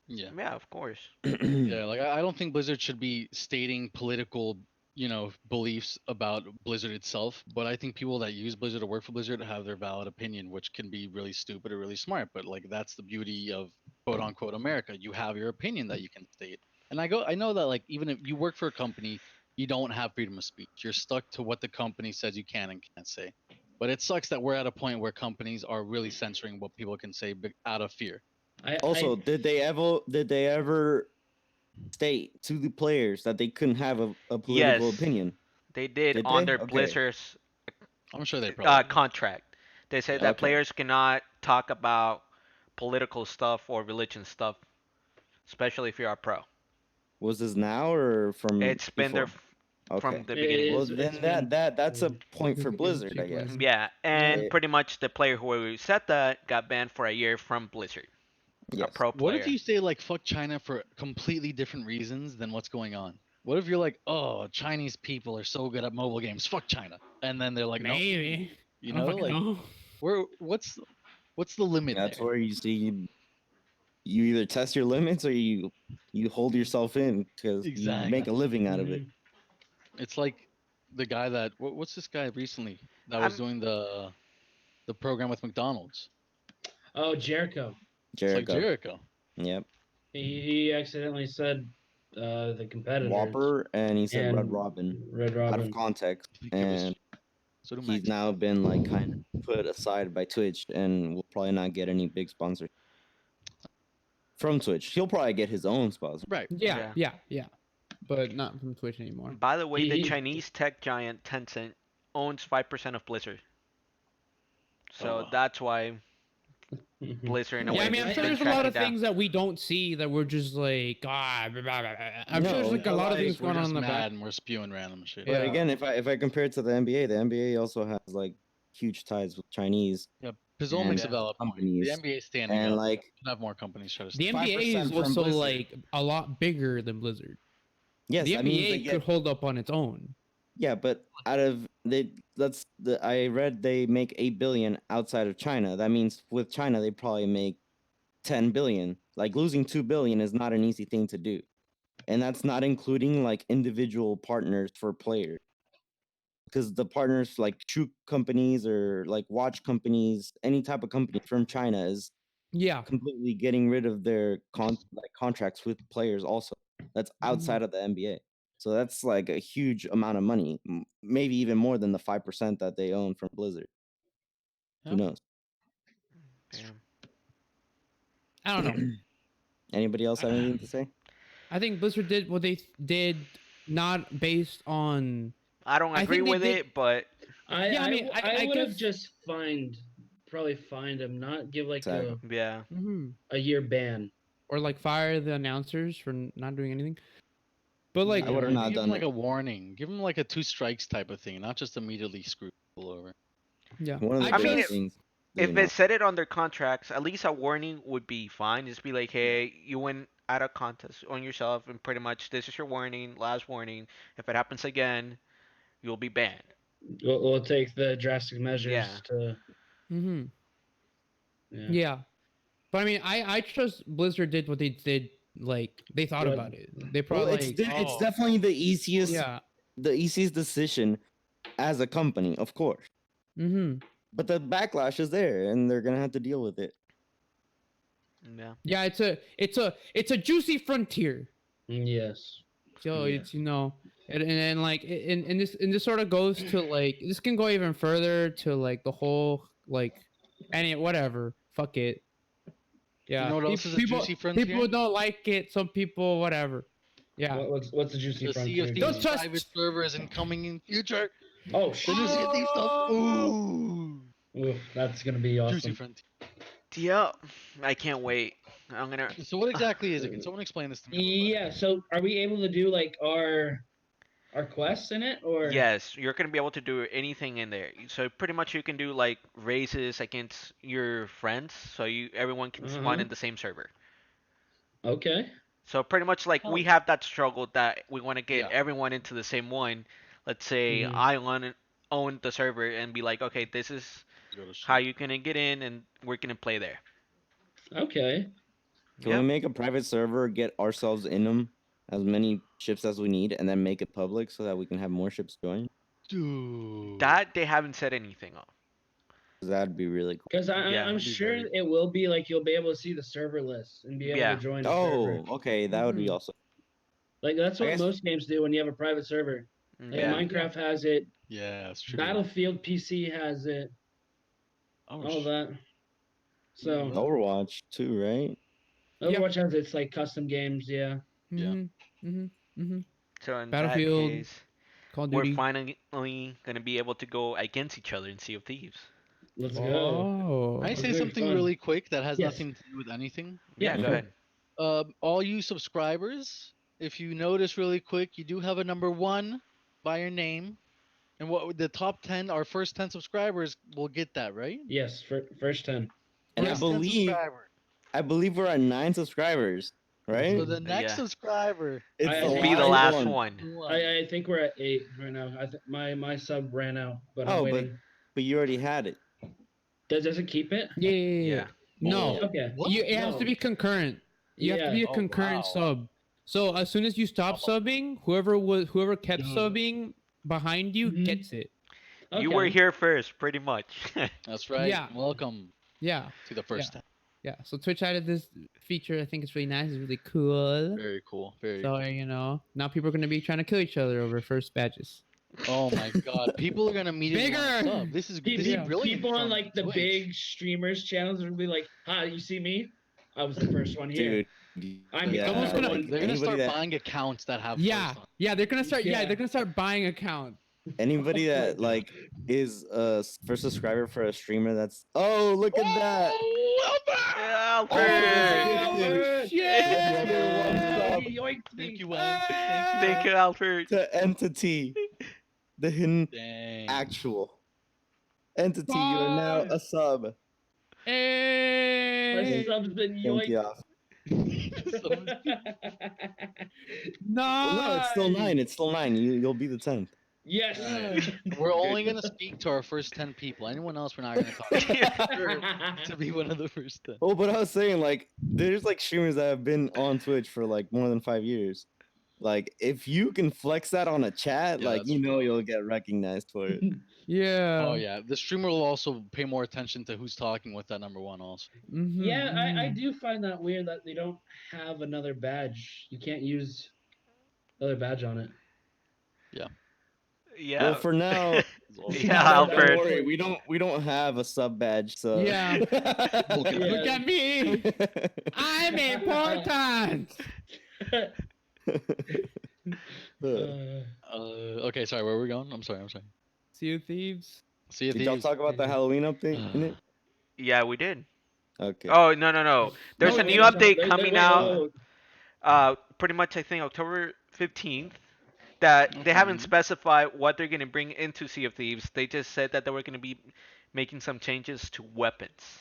Yeah. Yeah, of course. Yeah, like I don't think Blizzard should be stating political, beliefs about Blizzard itself. But I think people that use Blizzard or work for Blizzard have their valid opinion, which can be really stupid or really smart. But like that's the beauty of quote unquote America. You have your opinion that you can state. And I know that like even if you work for a company, you don't have freedom of speech. You're stuck to what the company says you can and can't say. But it sucks that we're at a point where companies are really censoring what people can say out of fear. Also, did they ever state to the players that they couldn't have a political Yes, opinion? they did Did on they? their Okay. Blizzard's I'm sure they probably did. contract. They said that Okay. players cannot talk about political stuff or religion stuff. especially if you're a pro. Was this now or from It's been there before? from Okay. the It beginning. Well, is. then It's been. that's a point for It's been Blizzard, two I guess. places. Yeah, Yeah. and Eh, pretty much the player who said that got banned for a year from Blizzard, a yes. pro What if player. you say like fuck China for completely different reasons than what's going on? What if you're like, oh, Chinese people are so good at mobile games, fuck China, and then they're like, no, Maybe. you I don't know, fucking like know. where what's the limit That's there? where you see you either test your limits or you hold yourself in because you make a Exactly. living out of it. Mhm. It's like the guy that what's this guy recently that was I'm doing the program with McDonald's. Oh, Jericho. It's like Jericho. Jericho. Yep. He accidentally said the competitors Whopper and he said Red and Robin Red out of Robin. context, I think it was and so do he's Max. now been like kind of put aside by Twitch and will probably not get any big sponsors from Twitch. He'll probably get his own sponsor. Right. Yeah, yeah. yeah, yeah. But not from Twitch anymore. By the way, the He Chinese tech giant Tencent owns 5% of Blizzard, Oh so wow. that's why Mhm. Blizzard in a No, Yeah, I way mean, I'm has sure been there's a lot tracking of down. things that we don't see that we're just like, blah, blah, blah, blah. I'm sure there's No, like a but lot of things like, We're going on just in the back. mad and we're spewing random shit. but Yeah. again, if I compare it to the NBA also has like huge ties with Chinese Yeah. Pizzol and makes a Yeah. valid point. The companies, NBA is standing and up. like Should have more companies try to The stand up. NBA is 5% from also Blizzard. like a lot bigger than Blizzard. Yes, The I mean they NBA could get hold up on its own. yeah, but out of they that's the I read they make 8 billion outside of China. That means with China they probably make 10 billion. Like losing 2 billion is not an easy thing to do. And that's not including like individual partners for players. Because the partners like shoe companies or like watch companies, any type of company from China is Yeah. completely getting rid of their contracts with players also. That's outside of the NBA. So that's like a huge amount of money, maybe even more than the 5% that they own from Blizzard. Who Yeah. knows? Yeah. I don't know. Anybody else have anything to say? I think Blizzard did what they did not based on. I don't I agree think they with did. it, but Yeah, I mean, I I would have guess. just probably fined him, not give like Exactly. yeah. a year ban. Or like fire the announcers for not doing anything. But like, I would have Maybe not give him done like it. a warning. Give him like a 2 strikes type of thing, not just immediately screw people over. yeah, One of the I I mean, biggest just. things they if do they not. set it on their contracts, at least a warning would be fine. Just be like, hey, you went at a contest on yourself, and pretty much this is your warning, last warning. If it happens again, you'll be banned. We'll take the drastic Yeah. measures to. Mm-hmm. Yeah. Yeah, but I mean, I trust Blizzard did what they did. Like they thought What? about it. They Well, probably like, it's oh definitely yeah. the easiest decision as a company, of course. Mm-hmm. But the backlash is there, and they're gonna have to deal with it. Yeah. Yeah, it's a juicy frontier. Yes. So Yeah. it's and like and this sort of goes to like this can go even further to like the whole like whatever fuck it. You Yeah, know what else is a people juicy frontier? don't like it. Some people whatever. Yeah. What's the juicy The Sea of frontier? Don't Thieves Gizzy? trust. private server is incoming in future. Oh The new Sea of Thieves stuff. Oh! Ooh. Oof, that's gonna be Juicy awesome. frontier. Yeah. I can't wait. I'm gonna. So what exactly is it? Can someone explain this to me a little better? Yeah. So are we able to do like our quests in it or? Yes, you're gonna be able to do anything in there. So pretty much you can do like races against your friends, so everyone can spawn Uh-huh. in the same server. Okay. So pretty much like we Oh. have that struggle that we want to get Yeah. everyone into the same one. Let's say Mhm. I own the server and be like, okay, this is Go to how shit. you gonna get in, and we're gonna play there. Okay. Can Yeah, we make a private server, get ourselves in them, as many ships as we need, and then make it public so that we can have more ships join? Dude. that they haven't said anything on. 'Cause that'd be really cool. Because Yeah, I'm That'd be sure very it will be like you'll be able to see the server list and be able to yeah, join a server. Oh, okay, that would be Mhm. awesome. Like that's I what guess most games do when you have a private server. Like yeah. Minecraft has it, Yeah, it's true. Battlefield PC has it, Oh, all that. So Well, Overwatch too, right? Yeah. Overwatch has its like custom games. Yeah. yeah. Mm-hmm. Mm-hmm. Mm-hmm. So in that Battlefield, case, Call of we're Duty. finally gonna be able to go against each other in Sea of Thieves. Let's go. Oh. Can I It's say gonna be something fun. really quick that has Yes. nothing to do with anything? Yeah, Yeah. go Mhm. ahead. All you subscribers, if you notice really quick, you do have a number one by your name, and what the top 10, our first 10 subscribers will get that, right? Yes, first 10. And First 10 subscribers. I believe we're at 9 subscribers, right? So the next Yeah. subscriber It's I the Will think be the I- last last one. one. I think we're at 8 right now. My sub ran out, but I'm Oh, waiting. but you already had it. Does it keep it? Yeah. Yeah. No. Okay. What? You it has to No. be concurrent. You have to Yeah. be a Oh, concurrent wow. sub. So as soon as you stop Oh. subbing, whoever kept Dude. subbing behind you Mhm. gets it. You were Okay. here first, pretty much. That's right. Yeah. Welcome Yeah. to the first 10. Yeah. So Twitch added this feature. I think it's really nice. It's really cool. Very cool. Very So now people are gonna be trying to kill each other over first badges. Oh my god. People are gonna immediately want to Bigger! sub. This is Yeah. brilliant. People on from like the Twitch. big streamers channels are gonna be like, "Hi, you see me? I was the first one here." Dude. I'm yeah. someone's gonna- like, They're gonna anybody start that, buying accounts that have Yeah. first on. Yeah. They're gonna start. Yeah. Yeah. They're gonna start buying accounts. anybody that God. like is a first subscriber for a streamer that's look at that. Yeah, Oh, Alfred! shit. Shit! Yoink Thank me. you, Wayne. Thank you, Alfred. To entity, the hidden Dang. actual entity. You are now a sub. My Hey! sub's been Thank you. yoinked. Well, no, it's still 9. It's still 9. You'll be the 10th. Yes. We're only gonna speak to our first 10 people. Anyone else, we're not gonna talk to. To be one of the first 10. Oh, but I was saying, like, there's like streamers that have been on Twitch for like more than 5 years. Like, if you can flex that on a chat, Yeah, like, that's you know true. you'll get recognized for it. Yeah. Oh yeah, the streamer will also pay more attention to who's talking with that number one. Also, Mhm, Yeah, I mhm. do find that weird that they don't have another badge. You can't use another badge on it. Yeah. Well, for now, Yeah, don't Alfred. worry, we don't have a sub badge, so Yeah. Okay. Yeah. Look at me. I'm important. okay, sorry, where were we going? I'm sorry. Sea of Thieves. See if Did y'all talk about the Halloween update in it? Yeah, we did. Okay. Oh, no. There's No, a new there's update coming out. Pretty much, I think October 15th. That they haven't Okay. specified what they're gonna bring into Sea of Thieves. They just said that they were gonna be making some changes to weapons,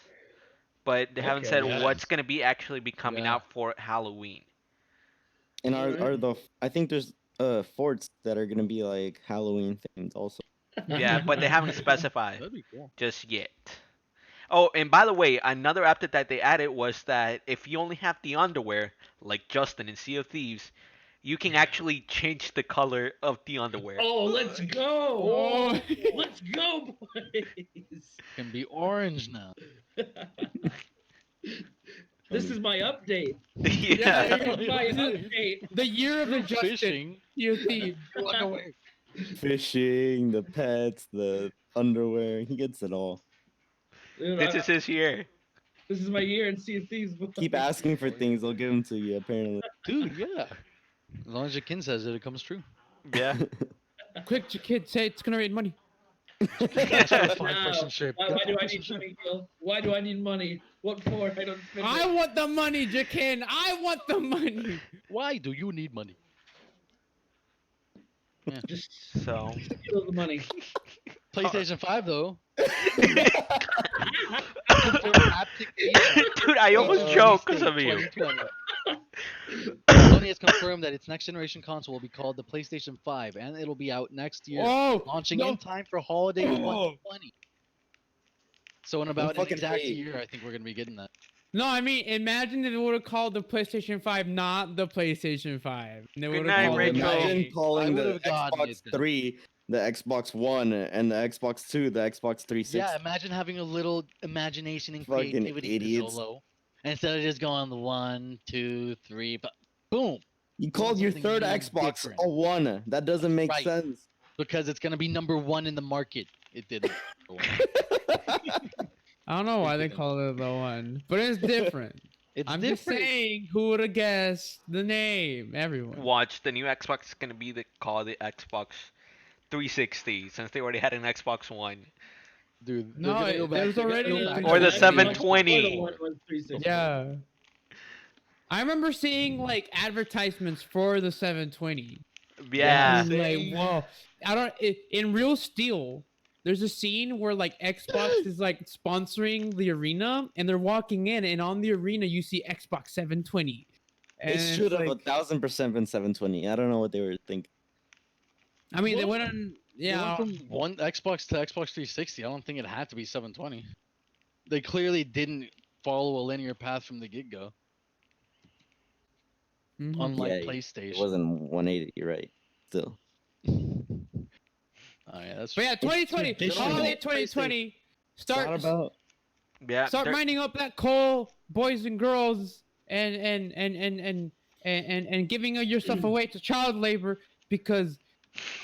but they haven't Okay. said Yes. what's gonna be actually be coming Yeah. out for Halloween. And Alright. I think there's forts that are gonna be like Halloween themed also. Yeah, but they haven't specified That'd be cool. just yet. Oh, and by the way, another update that they added was that if you only have the underwear, like Justin in Sea of Thieves, you can actually change the color of the underwear. Oh, let's go! Oh. Let's go, boys! Can be orange now. This is my update. Yeah. This is my update. The year of injustice. Fishing. Sea of Thieves. Walk away. Fishing, the pets, the underwear, he gets it all. Dude, This is his year. this is my year in Sea of Thieves. Boys. Keep asking for things, they'll give them to you. Apparently. Dude, yeah. As long as your kin says it, it comes true. Yeah. Quick, kid, say it's gonna rain money. That's for the No. 5-person ship. Why do I need money, Gil? Why do I need money? What for? I don't spend I it. want the money, Jakin. I want the money. Why do you need money? Just So. steal the money. PlayStation 5 though. Dude, I almost choked because of you. 2020. Sony has confirmed that its next generation console will be called the PlayStation 5, and it'll be out next year, Oh, launching no. in time for holiday Oh. 2020. So in about an fucking exact hate. year, I think we're gonna be getting that. No, I mean, imagine if it would have called the PlayStation 5 not the PlayStation 5. And they Good would night, have called it Rachel. Imagine like- calling I the would've gotten Xbox it then. 3 the Xbox One and the Xbox 2 the Xbox 360. Yeah, imagine having a little imagination and Fucking creativity, idiots. Pizzolo. And instead of just going the 1, 2, 3, but boom, You called your something third new, Xbox different. a one. That doesn't make Right. sense. because it's gonna be number 1 in the market. It didn't. I don't know why they Didn't. call it the one, but it's different. It's I'm different. just saying, who would have guessed the name? Everyone. Watch, the new Xbox is gonna be called the Xbox 360 since they already had an Xbox One. Dude, they're No, gonna go back- there's they're gonna already go a back Or the to Xbox 720. One was 360. Yeah. I remember seeing like advertisements for the 720 and Yeah. being like, Same. "Whoa!" In Real Steel. There's a scene where like Xbox is like sponsoring the arena, and they're walking in, and on the arena you see Xbox 720, It and should it's have like, 1000% been 720. I don't know what they were thinking. I mean, they Well, went on, They went yeah, from one Xbox to Xbox 360. I don't think it had to be 720. They clearly didn't follow a linear path from the get go, mhm. Yeah, unlike it PlayStation. wasn't 180. You're right. Still, Oh yeah, that's But true. yeah, 2020 holiday traditional. 2020. it's not about. Yeah. Start mining up that coal, boys and girls, and giving yourself away to child labor because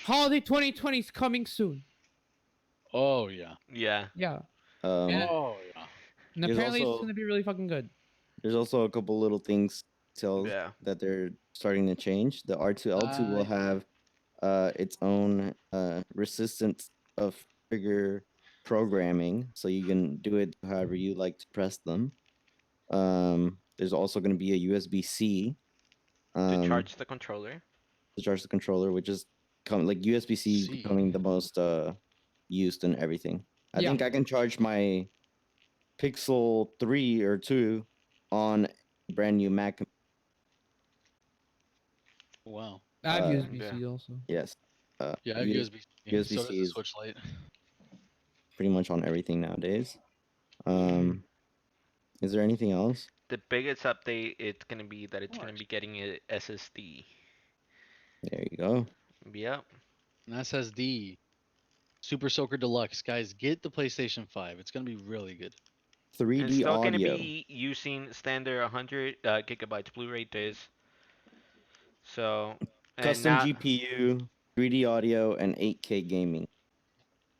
holiday 2020 is coming soon. Oh yeah. Yeah. Yeah, and, Um, Oh yeah. and there's apparently it's also gonna be really fucking good. there's also a couple little things tells Yeah. that they're starting to change. The R2L2 will Uh, have its own resistance of trigger programming, so you can do it however you like to press them. There's also going to be a USB-C To um, charge the controller. to charge the controller, which is like USB-C C. becoming the most used in everything. I Yeah, think I can charge my Pixel 3 or 2 on a brand new Mac. Wow. I have Yeah. USB-C also. Yes. Yeah, I have US, USB-C. So does USB-C the is Switch Lite. pretty much on everything nowadays. Mm-hmm. Is there anything else? The biggest update it's gonna be that it's gonna What? be getting a SSD. There you go. Yep. An SSD. Super Soaker Deluxe. Guys, get the PlayStation 5. It's gonna be really good. And it's 3D still gonna audio, be using standard 100 gigabytes Blu-ray disc. So, and custom now, GPU, 3D audio, and 8K gaming.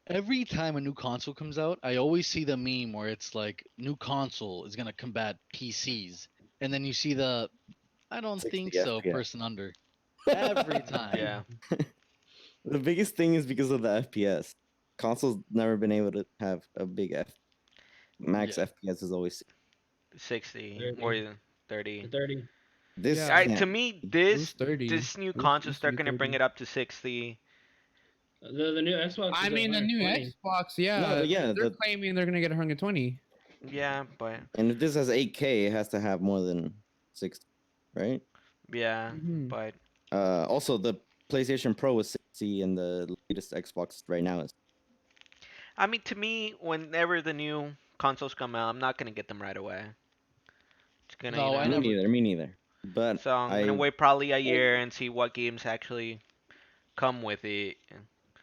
Every time a new console comes out, I always see the meme where it's like new console is gonna combat PCs, and then you see the I don't 60 think so FPS. person under. Every time. yeah, The biggest thing is because of the FPS. Consoles never been able to have a big max Yeah. FPS is always 60 more 30, than 30. 30. this Yeah, To can't. me, it was 30. this new It was consoles used to they're be gonna bring 30. it up to 60. The new Xbox I is at mean, the new 120. Xbox, No, yeah, but yeah, they're claiming they're gonna get 120. Yeah, but and if this has 8K, it has to have more than 60, right? yeah, Mm-hmm. but Also the PlayStation Pro is 60, and the latest Xbox right now is. I mean, to me, whenever the new consoles come out, I'm not gonna get them right away. It's gonna, No, I Me never neither. Me neither. But So I'm gonna I wait probably a Well, year and see what games actually come with it.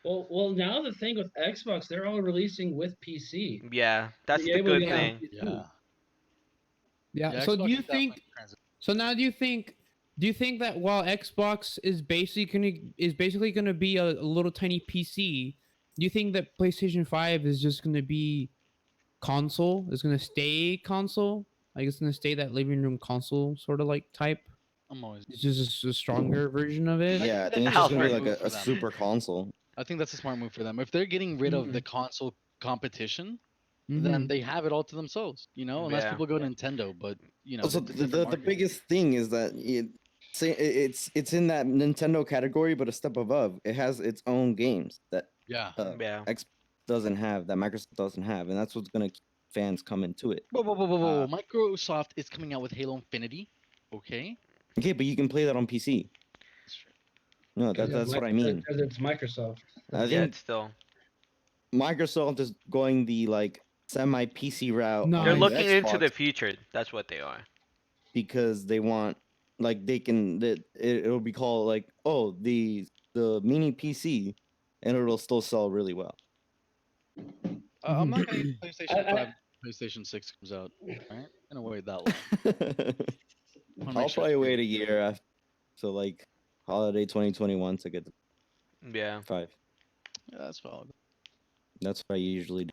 well, now the thing with Xbox, they're all releasing with PC. Yeah, that's You're the able to good get Yeah, thing. PCs too. yeah. yeah. Yeah, So do Xbox you is definitely think? transition. So now do you think that while Xbox is basically gonna be a little tiny PC, do you think that PlayStation 5 is just gonna be console? Is gonna stay console? Like it's gonna stay that living room console sort of like type. I'm always It's just a stronger version of it. I Yeah, I think think that's it's a just gonna be smart Alfred. like move a for them. super console. I think that's a smart move for them. If they're getting rid of the Mhm. console competition, then Mhm. they have it all to themselves, unless Yeah. people go Nintendo, but Also, it's a different the market. biggest thing is that it's in that Nintendo category, but a step above. It has its own games that Yeah. Yeah. X doesn't have, that Microsoft doesn't have, and that's what's gonna keep fans coming to it. Whoa, whoa, whoa, whoa, Uh, whoa. Microsoft is coming out with Halo Infinity. Okay. okay, but you can play that on PC. That's true. No, Okay. that's what I mean. Because it's Microsoft. I Yeah, think it's still. Microsoft is going the like semi PC route They're on the looking Nice. into Xbox the future. That's what they are. because they want, like, they can that it'll be called like, oh, the mini PC, and it'll still sell really well. I'm not Mhm. gonna get the I, PlayStation 5 I, until PlayStation 6 comes out. Alright? I'm gonna wait that long. I wanna make I'll sure it's probably wait really a year after, so like holiday 2021 to get the Yeah. 5. yeah, that's valid. That's what I usually do.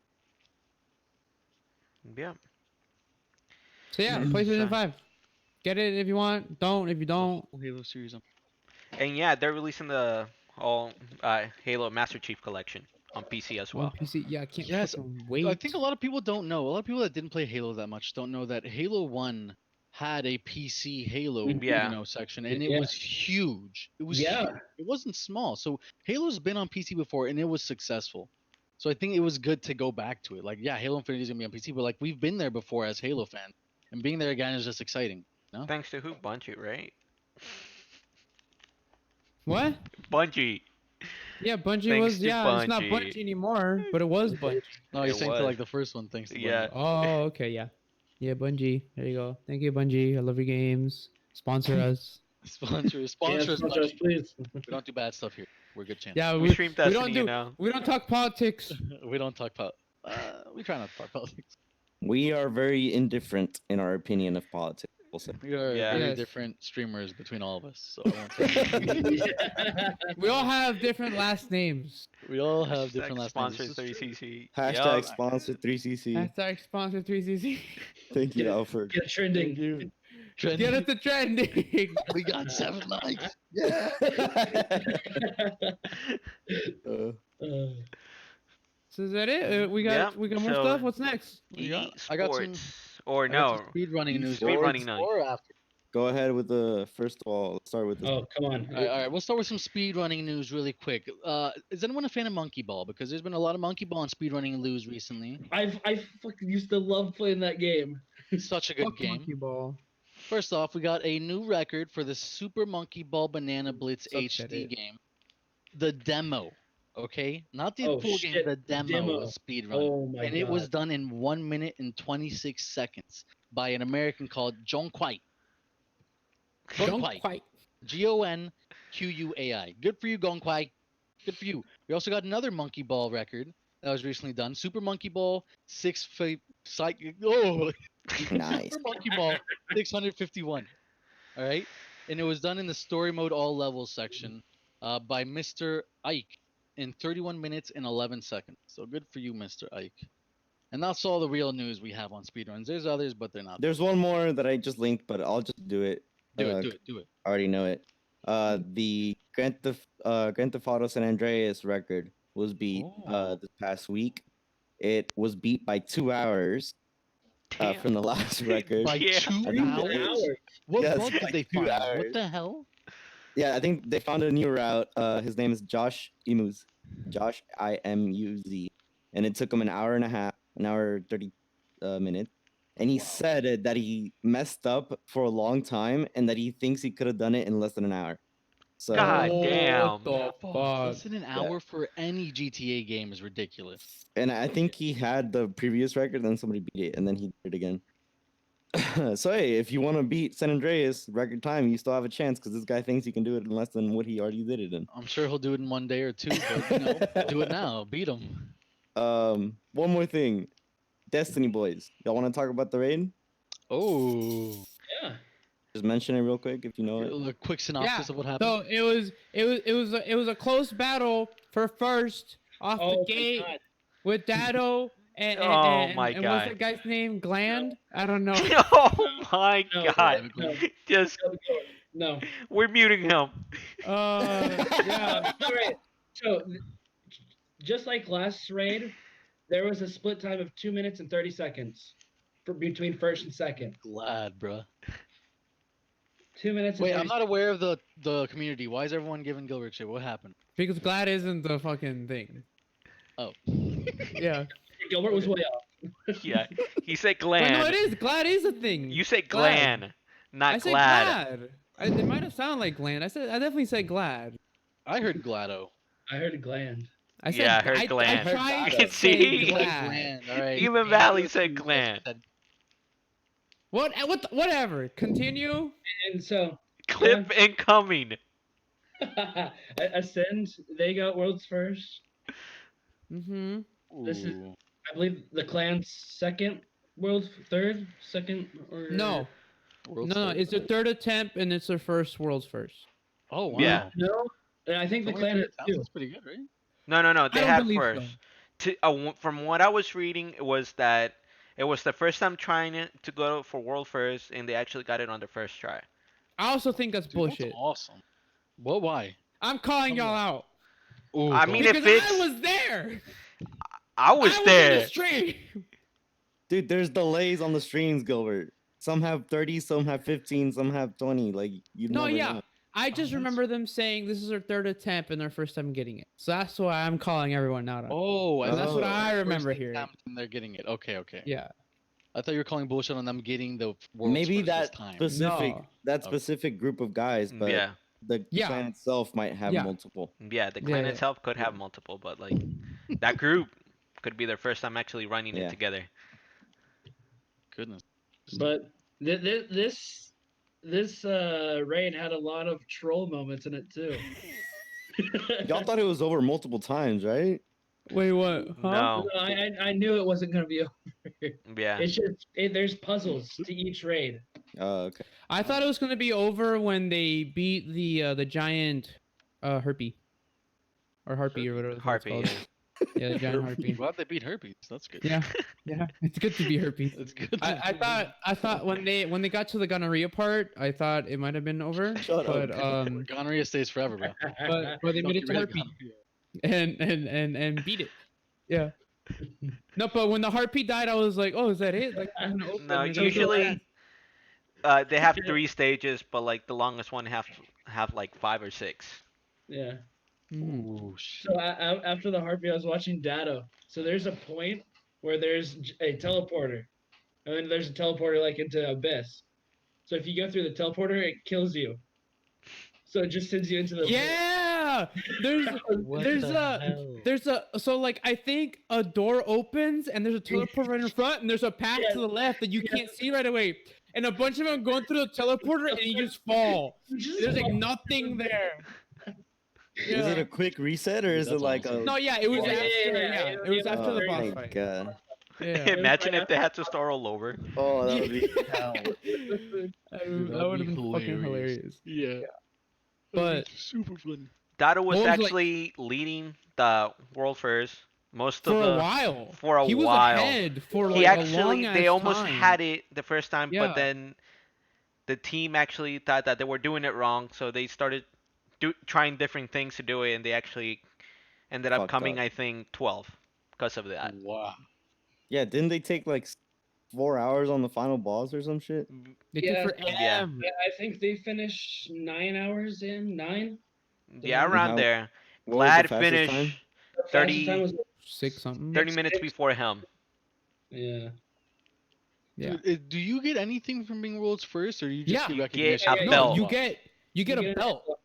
Yeah. So yeah, So, PlayStation 5. Get it if you want. Don't if you the don't. whole Halo series. And yeah, they're releasing the all Halo Master Chief Collection on PC as On well. PC. Yeah, I can't Yes, fucking I wait. think a lot of people don't know. A lot of people that didn't play Halo that much don't know that Halo 1 had a PC Halo, Yeah. section, and it Yeah. was huge. It was Yeah. huge. It wasn't small. So Halo's been on PC before, and it was successful. So I think it was good to go back to it. Like, yeah, Halo Infinite is gonna be on PC, but like we've been there before as Halo fans, and being there again is just exciting. No, Thanks to who? Bungie, right? What? Bungie. Yeah, Bungie Thanks was. to Yeah, it's not Bungie. Bungie anymore, but it was Bungie. no, It he's saying to was. like the first one, thanks to Yeah. Bungie. Oh, okay, yeah, yeah, Bungie. There you go. Thank you, Bungie. I love your games. Sponsor us. Sponsor, Yeah, sponsor us, sponsor us, Bungie. please. We don't do bad stuff here. We're a good channel. Yeah, We stream we don't Destiny, do we don't talk politics. We don't talk about. We try not to talk politics. We are very indifferent in our opinion of politics. We'll say. We are Yeah. very Yes. different streamers between all of us, so I won't say. We all have different last names. We all have Hashtag different last names. sponsor This is true. 3CC. Hashtag Yup. sponsor 3CC. Hashtag sponsor 3CC. Thank you, Get- Alfred. Get trending. Thank you. Get us to trending. We got 7 likes. Yeah. So is that it? We got Yeah, we got more so- stuff. What's next? I got some Or I got no. some speed running news. Speed running news. Or after. Go ahead with the first of all. Let's start with the Oh, come on. All right, we'll start with some speed running news really quick. Is anyone a fan of Monkey Ball? Because there's been a lot of Monkey Ball and speed running news recently. I fucking used to love playing that game. Such a good Fuck game. Monkey Ball. First off, we got a new record for the Super Monkey Ball Banana Blitz Suck that HD it. game. The demo, okay? Not the Oh, full game, shit, the demo, demo. was speed run. Oh my And god. it was done in 1 minute and 26 seconds by an American called John Quite. Don't Gonquai. quite. Gonquai. Good for you, Gonquai. Good for you. We also got another Monkey Ball record that was recently done. Super Monkey Ball 6 oh, nice. Super Monkey Ball 651. All right, and it was done in the story mode all levels section by Mr. Ike in 31 minutes and 11 seconds. So good for you, Mr. Ike. And that's all the real news we have on speedruns. There's others, but they're not. There's one more that I just linked, but I'll just do it. Do it. I already know it. The Grand Theft Auto San Andreas record was beat Oh. this past week. It was beat by 2 hours Damn. from the last record. By Yeah. 2 I think hours? they- What Yes, bug by did they 2 find? hours. What the hell? Yeah, I think they found a new route. His name is Josh Imuz. Josh Imuz. And it took him an hour and a half, an hour 30 minutes. And he said that he messed up for a long time and that he thinks he could have done it in less than an hour. So God damn. What the fuck? Less than an hour for any GTA game is ridiculous. and I think he had the previous record, then somebody beat it, and then he did it again. So hey, if you want to beat San Andreas record time, you still have a chance because this guy thinks he can do it in less than what he already did it in. I'm sure he'll do it in 1 day or 2, but do it now. Beat him. One more thing, Destiny boys. Y'all want to talk about the raid? Oh. Yeah. Just mention it real quick if you know it. A quick synopsis of what happened. So it was a close battle for first off Oh the my gate god. with Dado Oh my and God. what's that guy's name? Gland? I don't know. Oh my No, god. no, Just no. we're muting him. Yeah. All right. So, just like last raid, there was a split time of 2 minutes and 30 seconds for between first and second. Glad, bruh. 2 minutes. Wait, and I'm 30 not aware of the community. Why is everyone giving Gilbert shit? What happened? Because Glad isn't the fucking thing. Oh. Yeah. Gilbert was way off. Yeah. He said But no, gland. it is. Glad is a thing. You said Glad. glan, I not said glad. It might have sounded like Gland. I definitely said Glad. I heard Glado. I heard a gland. I said Yeah, I heard Gland. I tried I to can say see. Glad. All right. Even Valley said gland. Whatever. Continue. And so, Clip incoming. Ascend, they got world's first. Mm-hmm. This is- Ooh. I believe the clan's second, second, or No. World's No, first. it's their third attempt and it's their first world's first. Oh wow. Yeah. No, and I think the Only clan three is attempts, too. That's pretty good, right? No. They don't had believe first. so. From what I was reading, it was that it was the first time trying it to go for world first, and they actually got it on the first try. I also think that's Dude, bullshit. That's awesome. What? Why? I'm calling y'all out Ooh, I go mean, on. if because it's- I was there. I was in there. the stream. Dude, there's delays on the streams, Gilbert. some have 30, some have 15, some have 20. Like you No, never yeah. know. I just that's- remember them saying this is their third attempt and their first time getting it. So that's why I'm calling everyone out on it. Oh, And that's what Oh. I first remember hearing. attempt and they're getting it. Okay, okay. Yeah. I thought you were calling bullshit on them getting the world's Maybe first this that time. specific No. that Okay. specific group of guys, but Yeah, the Yeah. clan itself might have Yeah. multiple. yeah. The Yeah, clan yeah. itself could have multiple, but like that group could be their first time actually running it Yeah. together. Goodness. But this raid had a lot of troll moments in it too. Y'all thought it was over multiple times, right? Wait, what? Huh? No, No, I knew it wasn't gonna be over. yeah. It's just there's puzzles to each raid. Oh, okay. I thought it was gonna be over when they beat the giant harpy. Or harpy or whatever the fuck it's Harpy. called. Yeah, the giant harpy. Glad they beat herpes. That's good. Yeah. Yeah. It's good to be herpes. It's good. I thought when they got to the gonorrhea part, I thought it might have been over. Shut up. but Gonorrhea stays forever, bro. but they Don't made it get to rid of harpy gonorrhea. and beat it. Yeah. No, but when the harpy died, I was like, oh, is that it? Like, it's gonna open No, and it's gonna go usually fast. they have 3 stages, but like the longest one have like 5 or 6. Yeah. Mhm. Ooh, shit. So after the heartbeat, I was watching Dado. So there's a point where there's a teleporter, and then there's a teleporter like into abyss. So if you go through the teleporter, it kills you. So it just sends you into the abyss. Yeah, there's What there's the a hell? there's a so like I think a door opens and there's a teleport right in front and there's a path Yeah. to the left that you can't see right away and a bunch of them going through the teleporter and you just fall. Just There's like fall. nothing there. Is it a quick reset or is That's it like awesome. a? No, yeah, it was Yeah, after. yeah, Yeah, it it was was after the very boss my fight. god! Yeah, Imagine if they had to start all over. Oh, that would be hell. Dude, that that'd would have be been fucking hilarious. Yeah. But Super fun. Dado was What was, like- actually leading the world first most for of the a while, for a he was while. ahead for He like a actually long they ass almost time. had it the first time, Yeah. but then the team actually thought that they were doing it wrong, so they started trying different things to do it, and they actually ended up Fucked coming, up. I think, 12 because of that. Wow. Yeah, didn't they take like 4 hours on the final boss or some shit? They Yeah, took forever. Yeah. I think they finished 9 hours in 9. Yeah, And around how- there. What was the Glad fastest finished time? The fastest time 30 was 6 something. 30 minutes before him. yeah. Yeah. Dude, do you get anything from being world's first, or you just Yeah. get You recognition? get a for belt. No, the you boss? get a belt.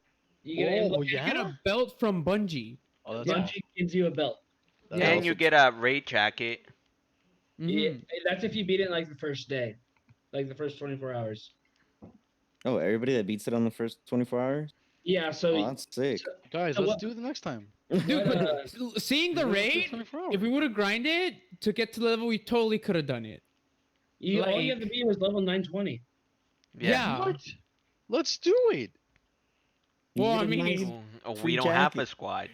You get an Oh, emblem. You get yeah. a belt from Bungie. Oh, that's Bungie awesome. gives you a belt. That's Yeah. And awesome. you get a raid jacket. Yeah, Mhm. that's if you beat it in like the first day, like the first 24 hours. Oh, everybody that beats it on the first 24 hours? Yeah. So Oh, that's sick. Guys, So let's what- do it the next time. Dude, What, but seeing the Do it for raid, 24 if we hours. would have grinded to get to the level, we totally could have done it. all you have to like- be was level 920. Yeah. What? Let's do it. You Well, get I a mean, nice- Oh, free we don't have a jacket. squad.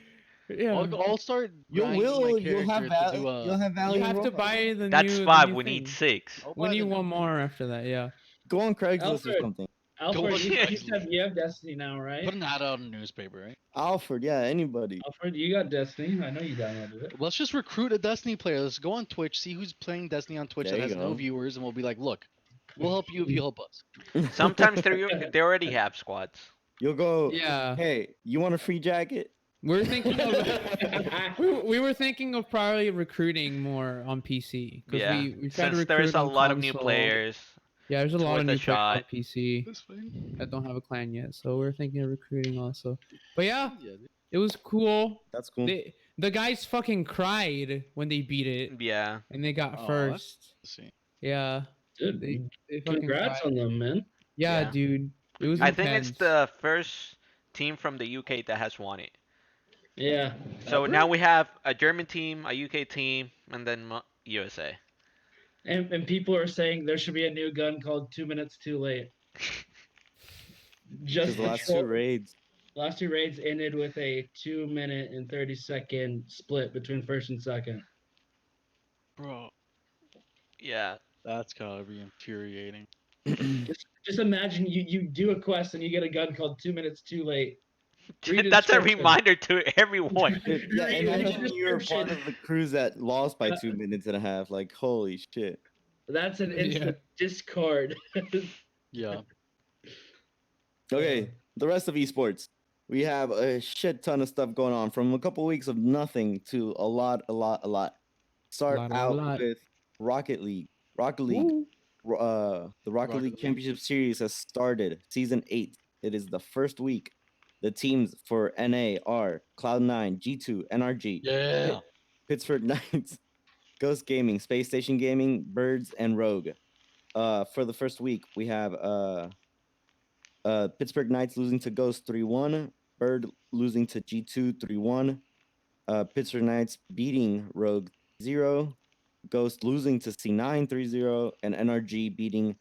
Yeah. I'll start. You grinding my will. You'll have character to do you'll have You Valiant have to Robots. buy the That's new. 5. The new We need thing. 6. I'll We buy need the one new- more after that. Yeah. Go on Craigslist or Alfred. something. Alfred, watch you, Craigslist. you have Destiny now, right? Put an ad out in the newspaper, right? Alfred, yeah, anybody. Alfred, you got Destiny. I know you downloaded it. Let's just recruit a Destiny player. Let's go on Twitch, see who's playing Destiny on Twitch There that you has no go. viewers, and we'll be like, look, we'll help you if you help us. Sometimes they already have squads. You'll go. Yeah. Hey, you want a free jacket? We're thinking of. we were thinking of probably recruiting more on PC because Yeah. we tried to Since recruit there's a on lot of new console. players. Yeah, there's a it's lot worth of a new players on shot. PC That's fine. that don't have a clan yet, so we're thinking of recruiting also. But yeah, Yeah, dude. it was cool. That's cool. The guys fucking cried when they beat it Yeah. and they got Oh, first. Let's see. Yeah, Dude, they fucking congrats cried. on them, man. Yeah, Yeah. dude, it was. I think it's intense. the first team from the UK that has won it. Yeah. So now we have a German team, a UK team, and then USA. And people are saying there should be a new gun called 2 minutes too late. Because Just the the last troll- two raids. last 2 raids ended with a 2 minute and 30-second split between first and second. Bro, Yeah. that's gotta be infuriating. Just imagine you do a quest and you get a gun called 2 minutes too late. Read the That's a description. reminder to everyone. Dude, yeah, Read the imagine you're part description. of the crews that lost by 2 minutes and a half. Like, holy shit. That's an Yeah. instant discard. Yeah. Okay, the rest of esports. We have a shit ton of stuff going on from a couple weeks of nothing to a lot, a lot, a lot. Start out Lot. with Rocket League. Rocket League. Woo. The Rocket Rocket League League. Championship Series has started. Season 8. It is the first week. The teams for NA are Cloud9, G2, NRG, Yeah. Pittsburgh Knights, Ghost Gaming, Space Station Gaming, Birds, and Rogue. For the first week, we have Pittsburgh Knights losing to Ghost 3-1, Bird losing to G2 3-1, Pittsburgh Knights beating Rogue 0, Ghost losing to C9 3-0, and NRG beating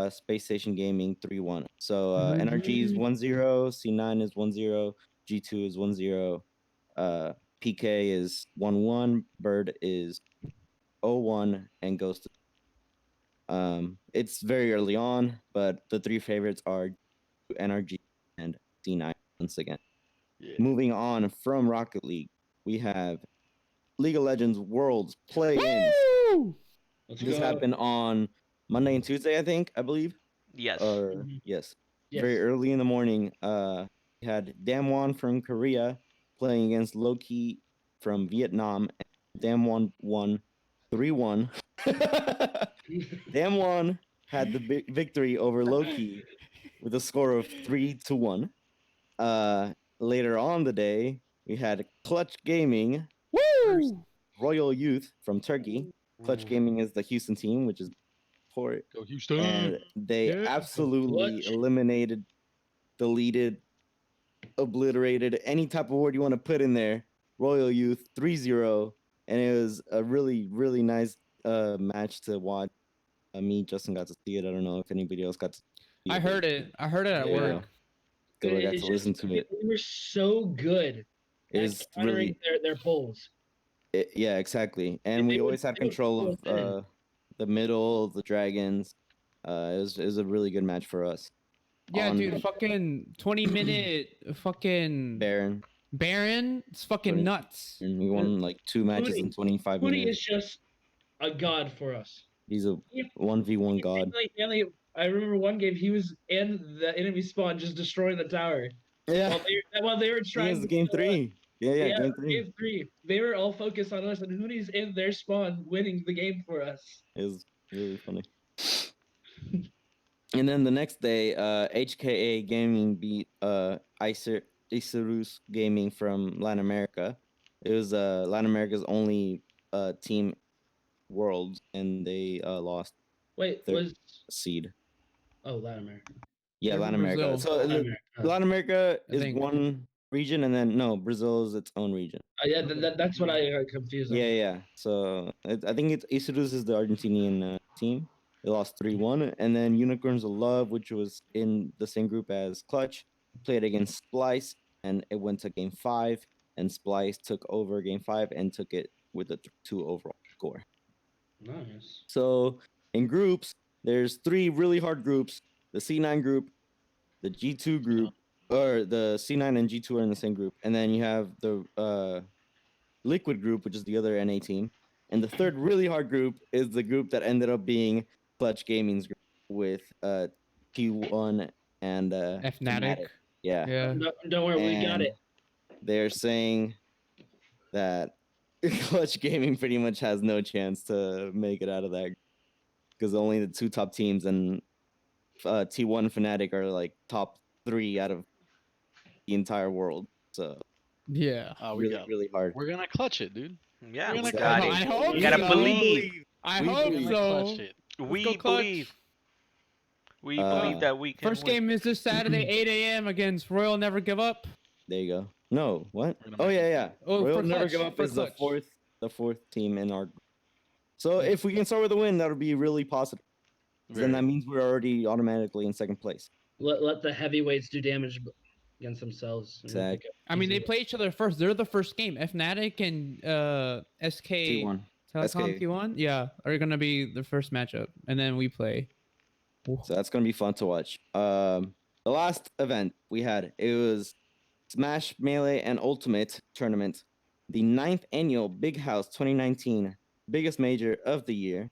Space Station Gaming 3-1. So NRG is 1-0, C9 is 1-0, G2 is 1-0, PK is 1-1, Bird is 0-1, and Ghost. It's very early on, but the three favorites are NRG and C9 once again. Yeah. Moving on from Rocket League, we have League of Legends Worlds play-ins. Woo! Let's This go. happened on Monday and Tuesday, I believe. Yes. Or Mhm. yes, Yes. very early in the morning. We had Damwon from Korea playing against Loki from Vietnam. Damwon won 3-1. Damwon had the victory over Loki with a score of 3-1. Later on the day, we had Clutch Gaming versus Woo! Royal Youth from Turkey. Clutch Ooh. Gaming is the Houston team, which is poor, Go Houston. and they Yeah. absolutely Clutch. eliminated, deleted, obliterated any type of word you want to put in there. Royal Youth 3-0, and it was a really, really nice match to watch. Me, Justin got to see it. I don't know if anybody else got to see I it. But heard it. I heard it at there you work. go. Good, I got It's to listen just to it. they were so good It at was countering really, their pulls. yeah, exactly. And we always had They would control pull of us in. the middle, the dragons. It was a really good match for us. Yeah, On dude, fucking 20-minute fucking Baron, Baron. It's fucking 20 nuts. and we won like 2 matches in 25 Mooney minutes. is just a god for us. He's a He- 1v1 god. I remember one game he was in the enemy spawn just destroying the tower Yeah, while they were I think trying it's to game kill us. 3. Yeah, Yeah, game 3. game 3. They were all focused on us, and Hooney's in their spawn winning the game for us. It was really funny. And then the next day, HKA Gaming beat Isurus Gaming from Latin America. It was Latin America's only team worlds, and they lost Wait, their was seed. Latin America. Yeah, They're Latin from America. Brazil, So Latin America. Latin America I is think. one region, and then no, Brazil is its own region. Yeah, that's what I got confused on. Yeah. So I think it's Isurus is the Argentinian team. They lost 3-1, and then Unicorns of Love, which was in the same group as Clutch, played against Splice, and it went to game 5, and Splice took over game 5 and took it with a 2 overall score. Nice. So in groups, there's 3 really hard groups: the C9 group, the G2 group, or the C9 and G2 are in the same group, and then you have the Liquid group, which is the other NA team. And the third really hard group is the group that ended up being Clutch Gaming's group with T1 and Fnatic. Yeah. Yeah. Don't worry, we got And it. they're saying that Clutch Gaming pretty much has no chance to make it out of that because only the 2 top teams and T1 and Fnatic are like top 3 out of the entire world. So Yeah. really hard. We're gonna clutch it, dude. Yeah, We're we gonna got clutch I it. hope You gotta so. believe. I We hope believe. We're gonna so. clutch it. We go Clutch. believe. We Uh, believe that we can First win. game is this Saturday, 8 a.m. against Royal Never Give Up. There you go. No, what? We're gonna Oh make it. yeah. Oh, Royal for Never Clutch, Give Up for is Clutch. the fourth team in our group. So if we can start with a win, that would be really positive. 'Cause then that means we're already automatically in second place. Let the heavyweights do damage against themselves. and Exactly. pick up I mean, they easily. play each other first. They're the first game. Fnatic and SK T1. Telecom SK. T1, yeah, are gonna be the first matchup, and then we play. So that's gonna be fun to watch. The last event we had, it was Smash Melee and Ultimate tournament, the 9th annual Big House 2019 biggest major of the year.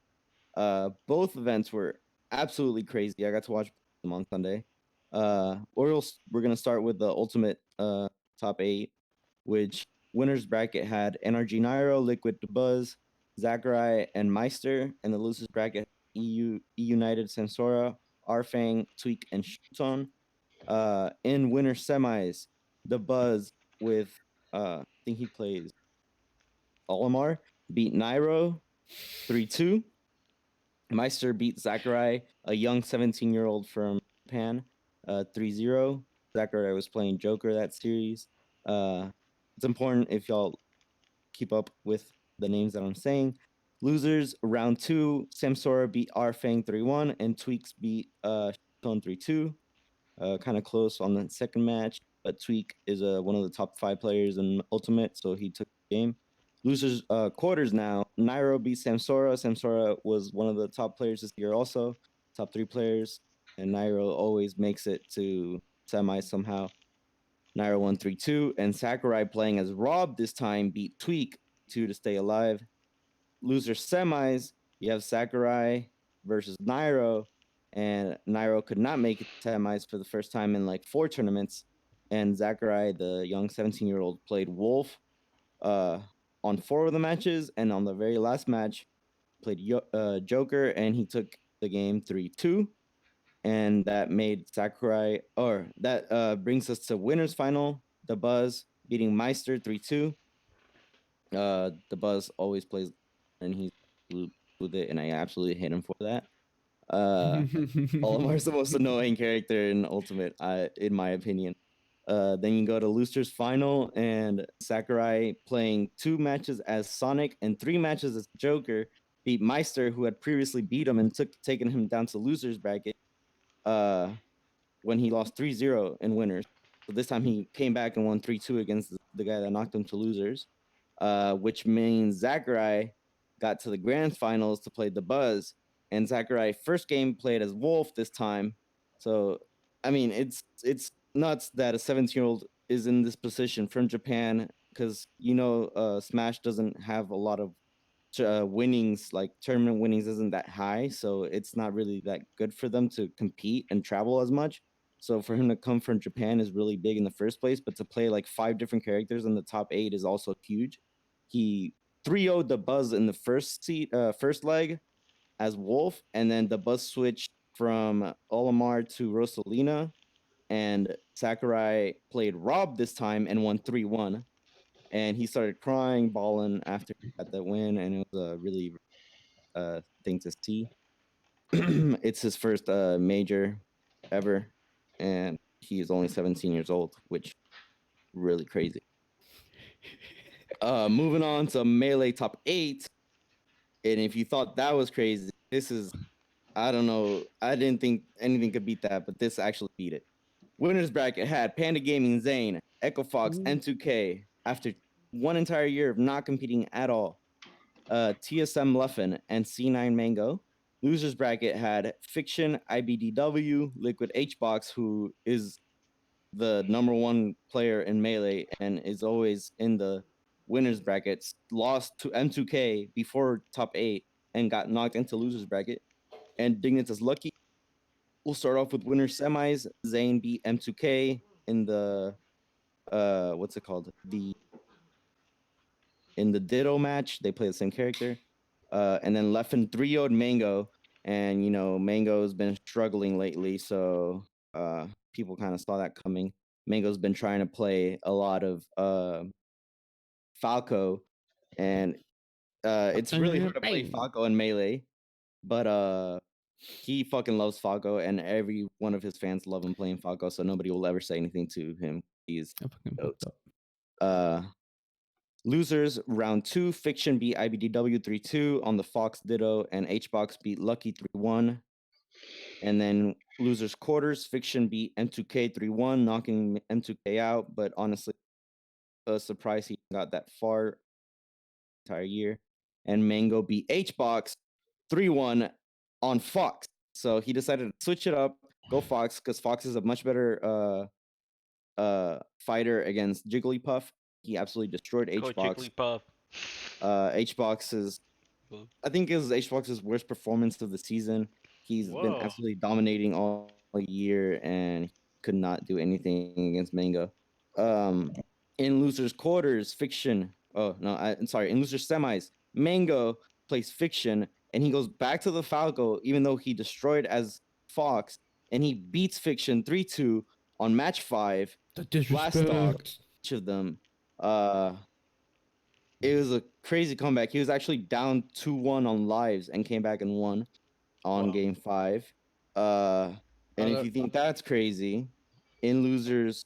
Both events were absolutely crazy. I got to watch them on Sunday. We're gonna start with the ultimate top eight, which winners bracket had NRG Nairo, Liquid to Buzz, Zachary, and Meister, and the losers bracket E United Sensora, Arfang, Tweak, and Shuton. In winner semis, the Buzz with I think he plays Olimar beat Nairo 3-2. Meister beat Zachary, a young 17-year-old from Japan, 3-0. Zachary was playing Joker that series. It's important if y'all keep up with the names that I'm saying. Losers, round two, Samsora beat Arfang 3-1, and Tweaks beat Shikon 3-2. Kind of close on the second match, but Tweak is one of the top 5 players in Ultimate, so he took the game. Losers quarters now. Nairo beat Samsora. Samsora was one of the top players this year, also top 3 players, and Nairo always makes it to semi somehow. Nairo won 3-2, and Sakurai playing as Rob this time beat Tweak 2 to stay alive. Loser semis, you have Sakurai versus Nairo, and Nairo could not make it to semis for the first time in like 4 tournaments. And Sakurai, the young 17-year-old, played Wolf on 4 of the matches, and on the very last match, played Joker, and he took the game 3-2. And that made Sakurai, or that brings us to winners final. The Buzz beating Meister 3-2. The Buzz always plays, and he's with it, and I absolutely hate him for that. Olimar's the most annoying character in Ultimate, in my opinion. Then you go to Losers Final, and Sakurai playing 2 matches as Sonic and 3 matches as Joker beat Meister, who had previously beat him and taken him down to losers bracket. When he lost 3-0 in winners. So this time he came back and won 3-2 against the guy that knocked him to losers, which means Zachary got to the grand finals to play the Buzz. And Zachary first game played as Wolf this time. So, I mean, it's nuts that a 17-year-old is in this position from Japan because, Smash doesn't have a lot of winnings, like tournament winnings isn't that high, so it's not really that good for them to compete and travel as much. So for him to come from Japan is really big in the first place, but to play like 5 different characters in the top 8 is also huge. He 3-0'd the Buzz in the first leg as Wolf, and then the Buzz switched from Olimar to Rosalina, and Sakurai played Rob this time and won 3-1. And he started crying, bawling after he got that win, and it was a really thing to see. It's his first major ever, and he is only 17 years old, which really crazy. Moving on to Melee top 8, and if you thought that was crazy, this is, I don't know, I didn't think anything could beat that, but this actually beat it. Winners bracket had Panda Gaming Zane, Echo Fox, N2K after one entire year of not competing at all. TSM Leffen, and C9 Mango. Losers bracket had Fiction, IBDW, Liquid HBox, who is the number 1 player in Melee and is always in the winners brackets, lost to M2K before top 8 and got knocked into losers bracket. And Dignitas Lucky. We'll start off with winners semis. Zane beat M2K in the what's it called? In the Ditto match. They play the same character. And then Leffen 3-0'd Mango. And, Mango's been struggling lately. So people kind of saw that coming. Mango's been trying to play a lot of Falco. And it's really hard to play Falco in Melee. But he fucking loves Falco. And every one of his fans love him playing Falco. So nobody will ever say anything to him. He's losers, round 2, Fiction beat IBDW 3-2 on the Fox Ditto, and HBox beat Lucky 3-1. And then losers quarters, Fiction beat M2K 3-1, knocking M2K out, but honestly, a surprise he got that far entire year. And Mango beat HBox 3-1 on Fox. So he decided to switch it up, go Fox, because Fox is a much better fighter against Jigglypuff. He absolutely destroyed HBox. Jigglypuff. HBox is I think it was HBox's worst performance of the season. He's been Whoa. absolutely dominating all year and could not do anything against Mango. Um, in losers quarters, Fiction. Oh no, I'm sorry. In losers semis, Mango plays Fiction, and he goes back to the Falco, even though he destroyed as Fox, and he beats Fiction 3-2 on match 5. The Last stock, disrespect. each of them. Uh, it was a crazy comeback. He was actually down 2-1 on lives and came back and won on Wow. game 5. Uh, and if you think that's crazy, in losers,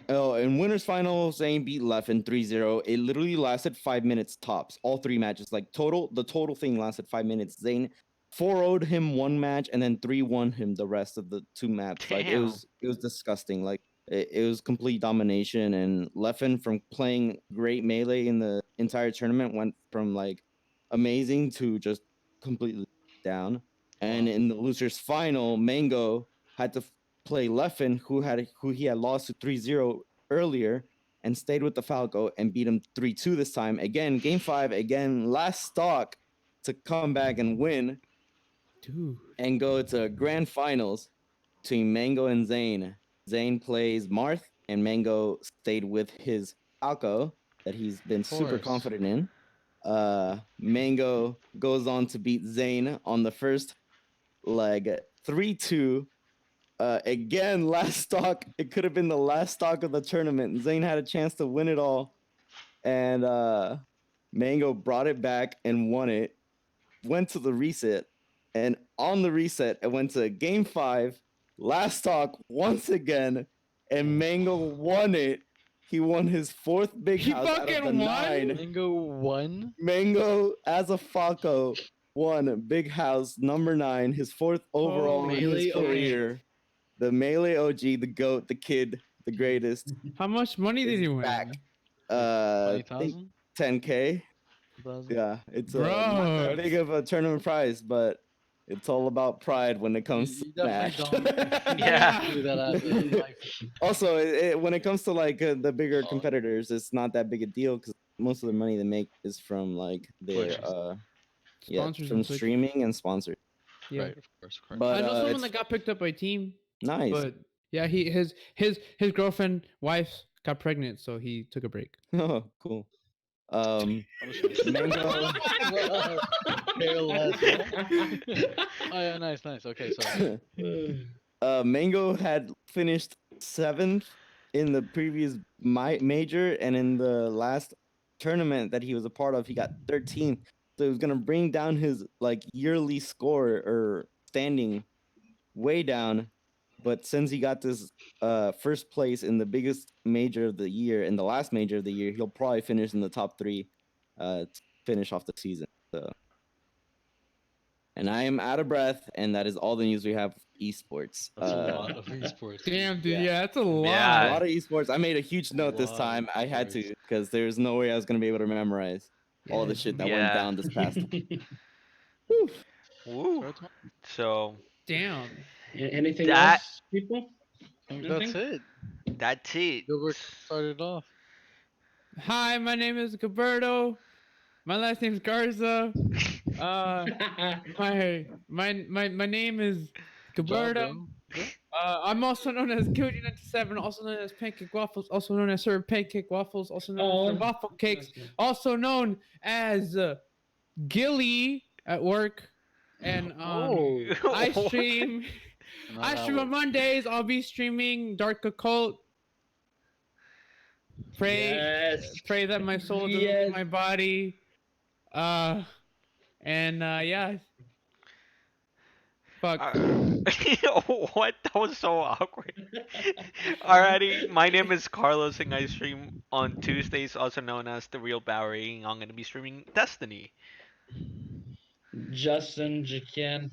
oh, in winners final, Zayn beat Leffen 3-0. It literally lasted 5 minutes tops. All 3 matches, like the total thing lasted 5 minutes. Zayn 4-0'd him one match and then 3-1 him the rest of the two maps. Like Damn. it was disgusting. Like it was complete domination. And Leffen, from playing great melee in the entire tournament, went from like amazing to just completely down. And Wow. in the losers final, Mango had to play Leffen, who he had lost to 3-0 earlier, and stayed with the Falco and beat him 3-2 this time. Again, game 5, again, last stock to come back and win Dude. and go to grand finals between Mango and Zane. Zane plays Marth, and Mango stayed with his Falco that he's been Of super course. confident in. Mango goes on to beat Zane on the first leg 3-2. Again, last stock. It could have been the last stock of the tournament. Zayn had a chance to win it all, and Mango brought it back and won it. Went to the reset, and on the reset, it went to game 5, last stock once again, and Mango won it. He won his 4th big He house out of the fucking won? 9. Mango won. Mango, as a Falco, won big house number 9, his 4th overall in his Melee OG. career. The Melee OG, the GOAT, the kid, the greatest, How much money did is he win? back. I think 20,000? 10K. 2,000? Yeah, it's not Bro. that big of a tournament prize, but it's all about pride when it comes to You definitely Smash. don't. Yeah. Do that in life. Also, when it comes to like the bigger competitors, it's not that big a deal because most of the money they make is from like their Purchase. yeah, Sponsors from and Twitch. streaming and sponsors. Yeah. Right, of course, of course. But I know someone it's that got picked up by team, nice. but yeah, his girlfriend, wife got pregnant, so he took a break. Oh, cool. Mango. Care less. Oh yeah, nice, nice. Okay, sorry. Mango had finished 7th in the previous major, and in the last tournament that he was a part of, he got 13th. So he was gonna bring down his like yearly score or standing way down. But since he got this first place in the biggest major of the year, in the last major of the year, he'll probably finish in the top 3 to finish off the season. So, and I am out of breath, and that is all the news we have for esports. That's a lot of esports. Damn, dude, Yeah. yeah, that's a lot. Yeah. A lot of esports. I made a huge A note this lot of time. I had to esports. because there's no way I was gonna be able to memorize all the shit that went Yeah. down this past. Whew. Woo. Starts my- So Damn. Anything That- else, people? I think that's it. that's it. Gilbert started off. Hi, my name is Gilberto. My last name's Garza. My name is Good job, Gilberto. bro. Yeah. I'm also known as Guilty97, also known as Pancake Waffles, also known as Sir Pancake Waffles, also known as Sir Waffle Cakes, also known as Gilly at work. And Oh. I stream Not I that stream on one. Mondays. I'll be streaming Dark Occult. Pray Yes. pray that my soul doesn't Yes. leave my body. Yeah. Fuck. What? That was so awkward. Alrighty, my name is Carlos and I stream on Tuesdays, also known as The Real Bowery. I'm gonna be streaming Destiny. Justin Jacan,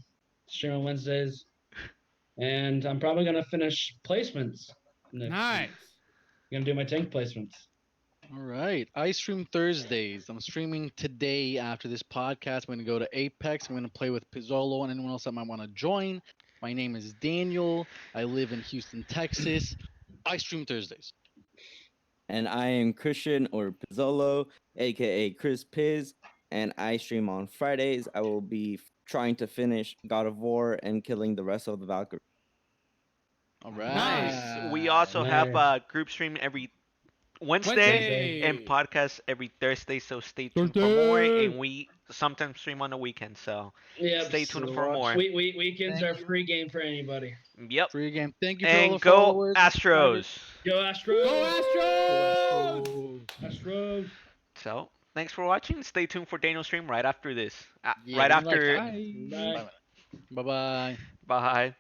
stream on Wednesdays, and I'm probably gonna finish placements next Nice. week. Gonna do my tank placements. All right. I stream Thursdays. I'm streaming today after this podcast. I'm going to go to Apex. I'm going to play with Pizzolo and anyone else that might want to join. My name is Daniel. I live in Houston, Texas. I stream Thursdays. And I am Christian or Pizzolo, aka Chris Piz. and I stream on Fridays. I will be trying to finish God of War and killing the rest of the Valkyrie. All Nice. right. We also have Nice. a group stream every Wednesday and Wednesday. podcast every Thursday. So stay tuned for more. Thursday. And we sometimes stream on the weekend. So Yep. stay tuned for Watch. more. Weekends Thank are you. free game for anybody. Yep. Free game. Thank you to all the And go followers and subscribers. Astros. Go Astros! Go Go Astros! Astros. Astros! So thanks for watching. Stay tuned for Daniel's stream right after this. Yeah, Right give me like after. bye. Bye. Bye bye. Bye.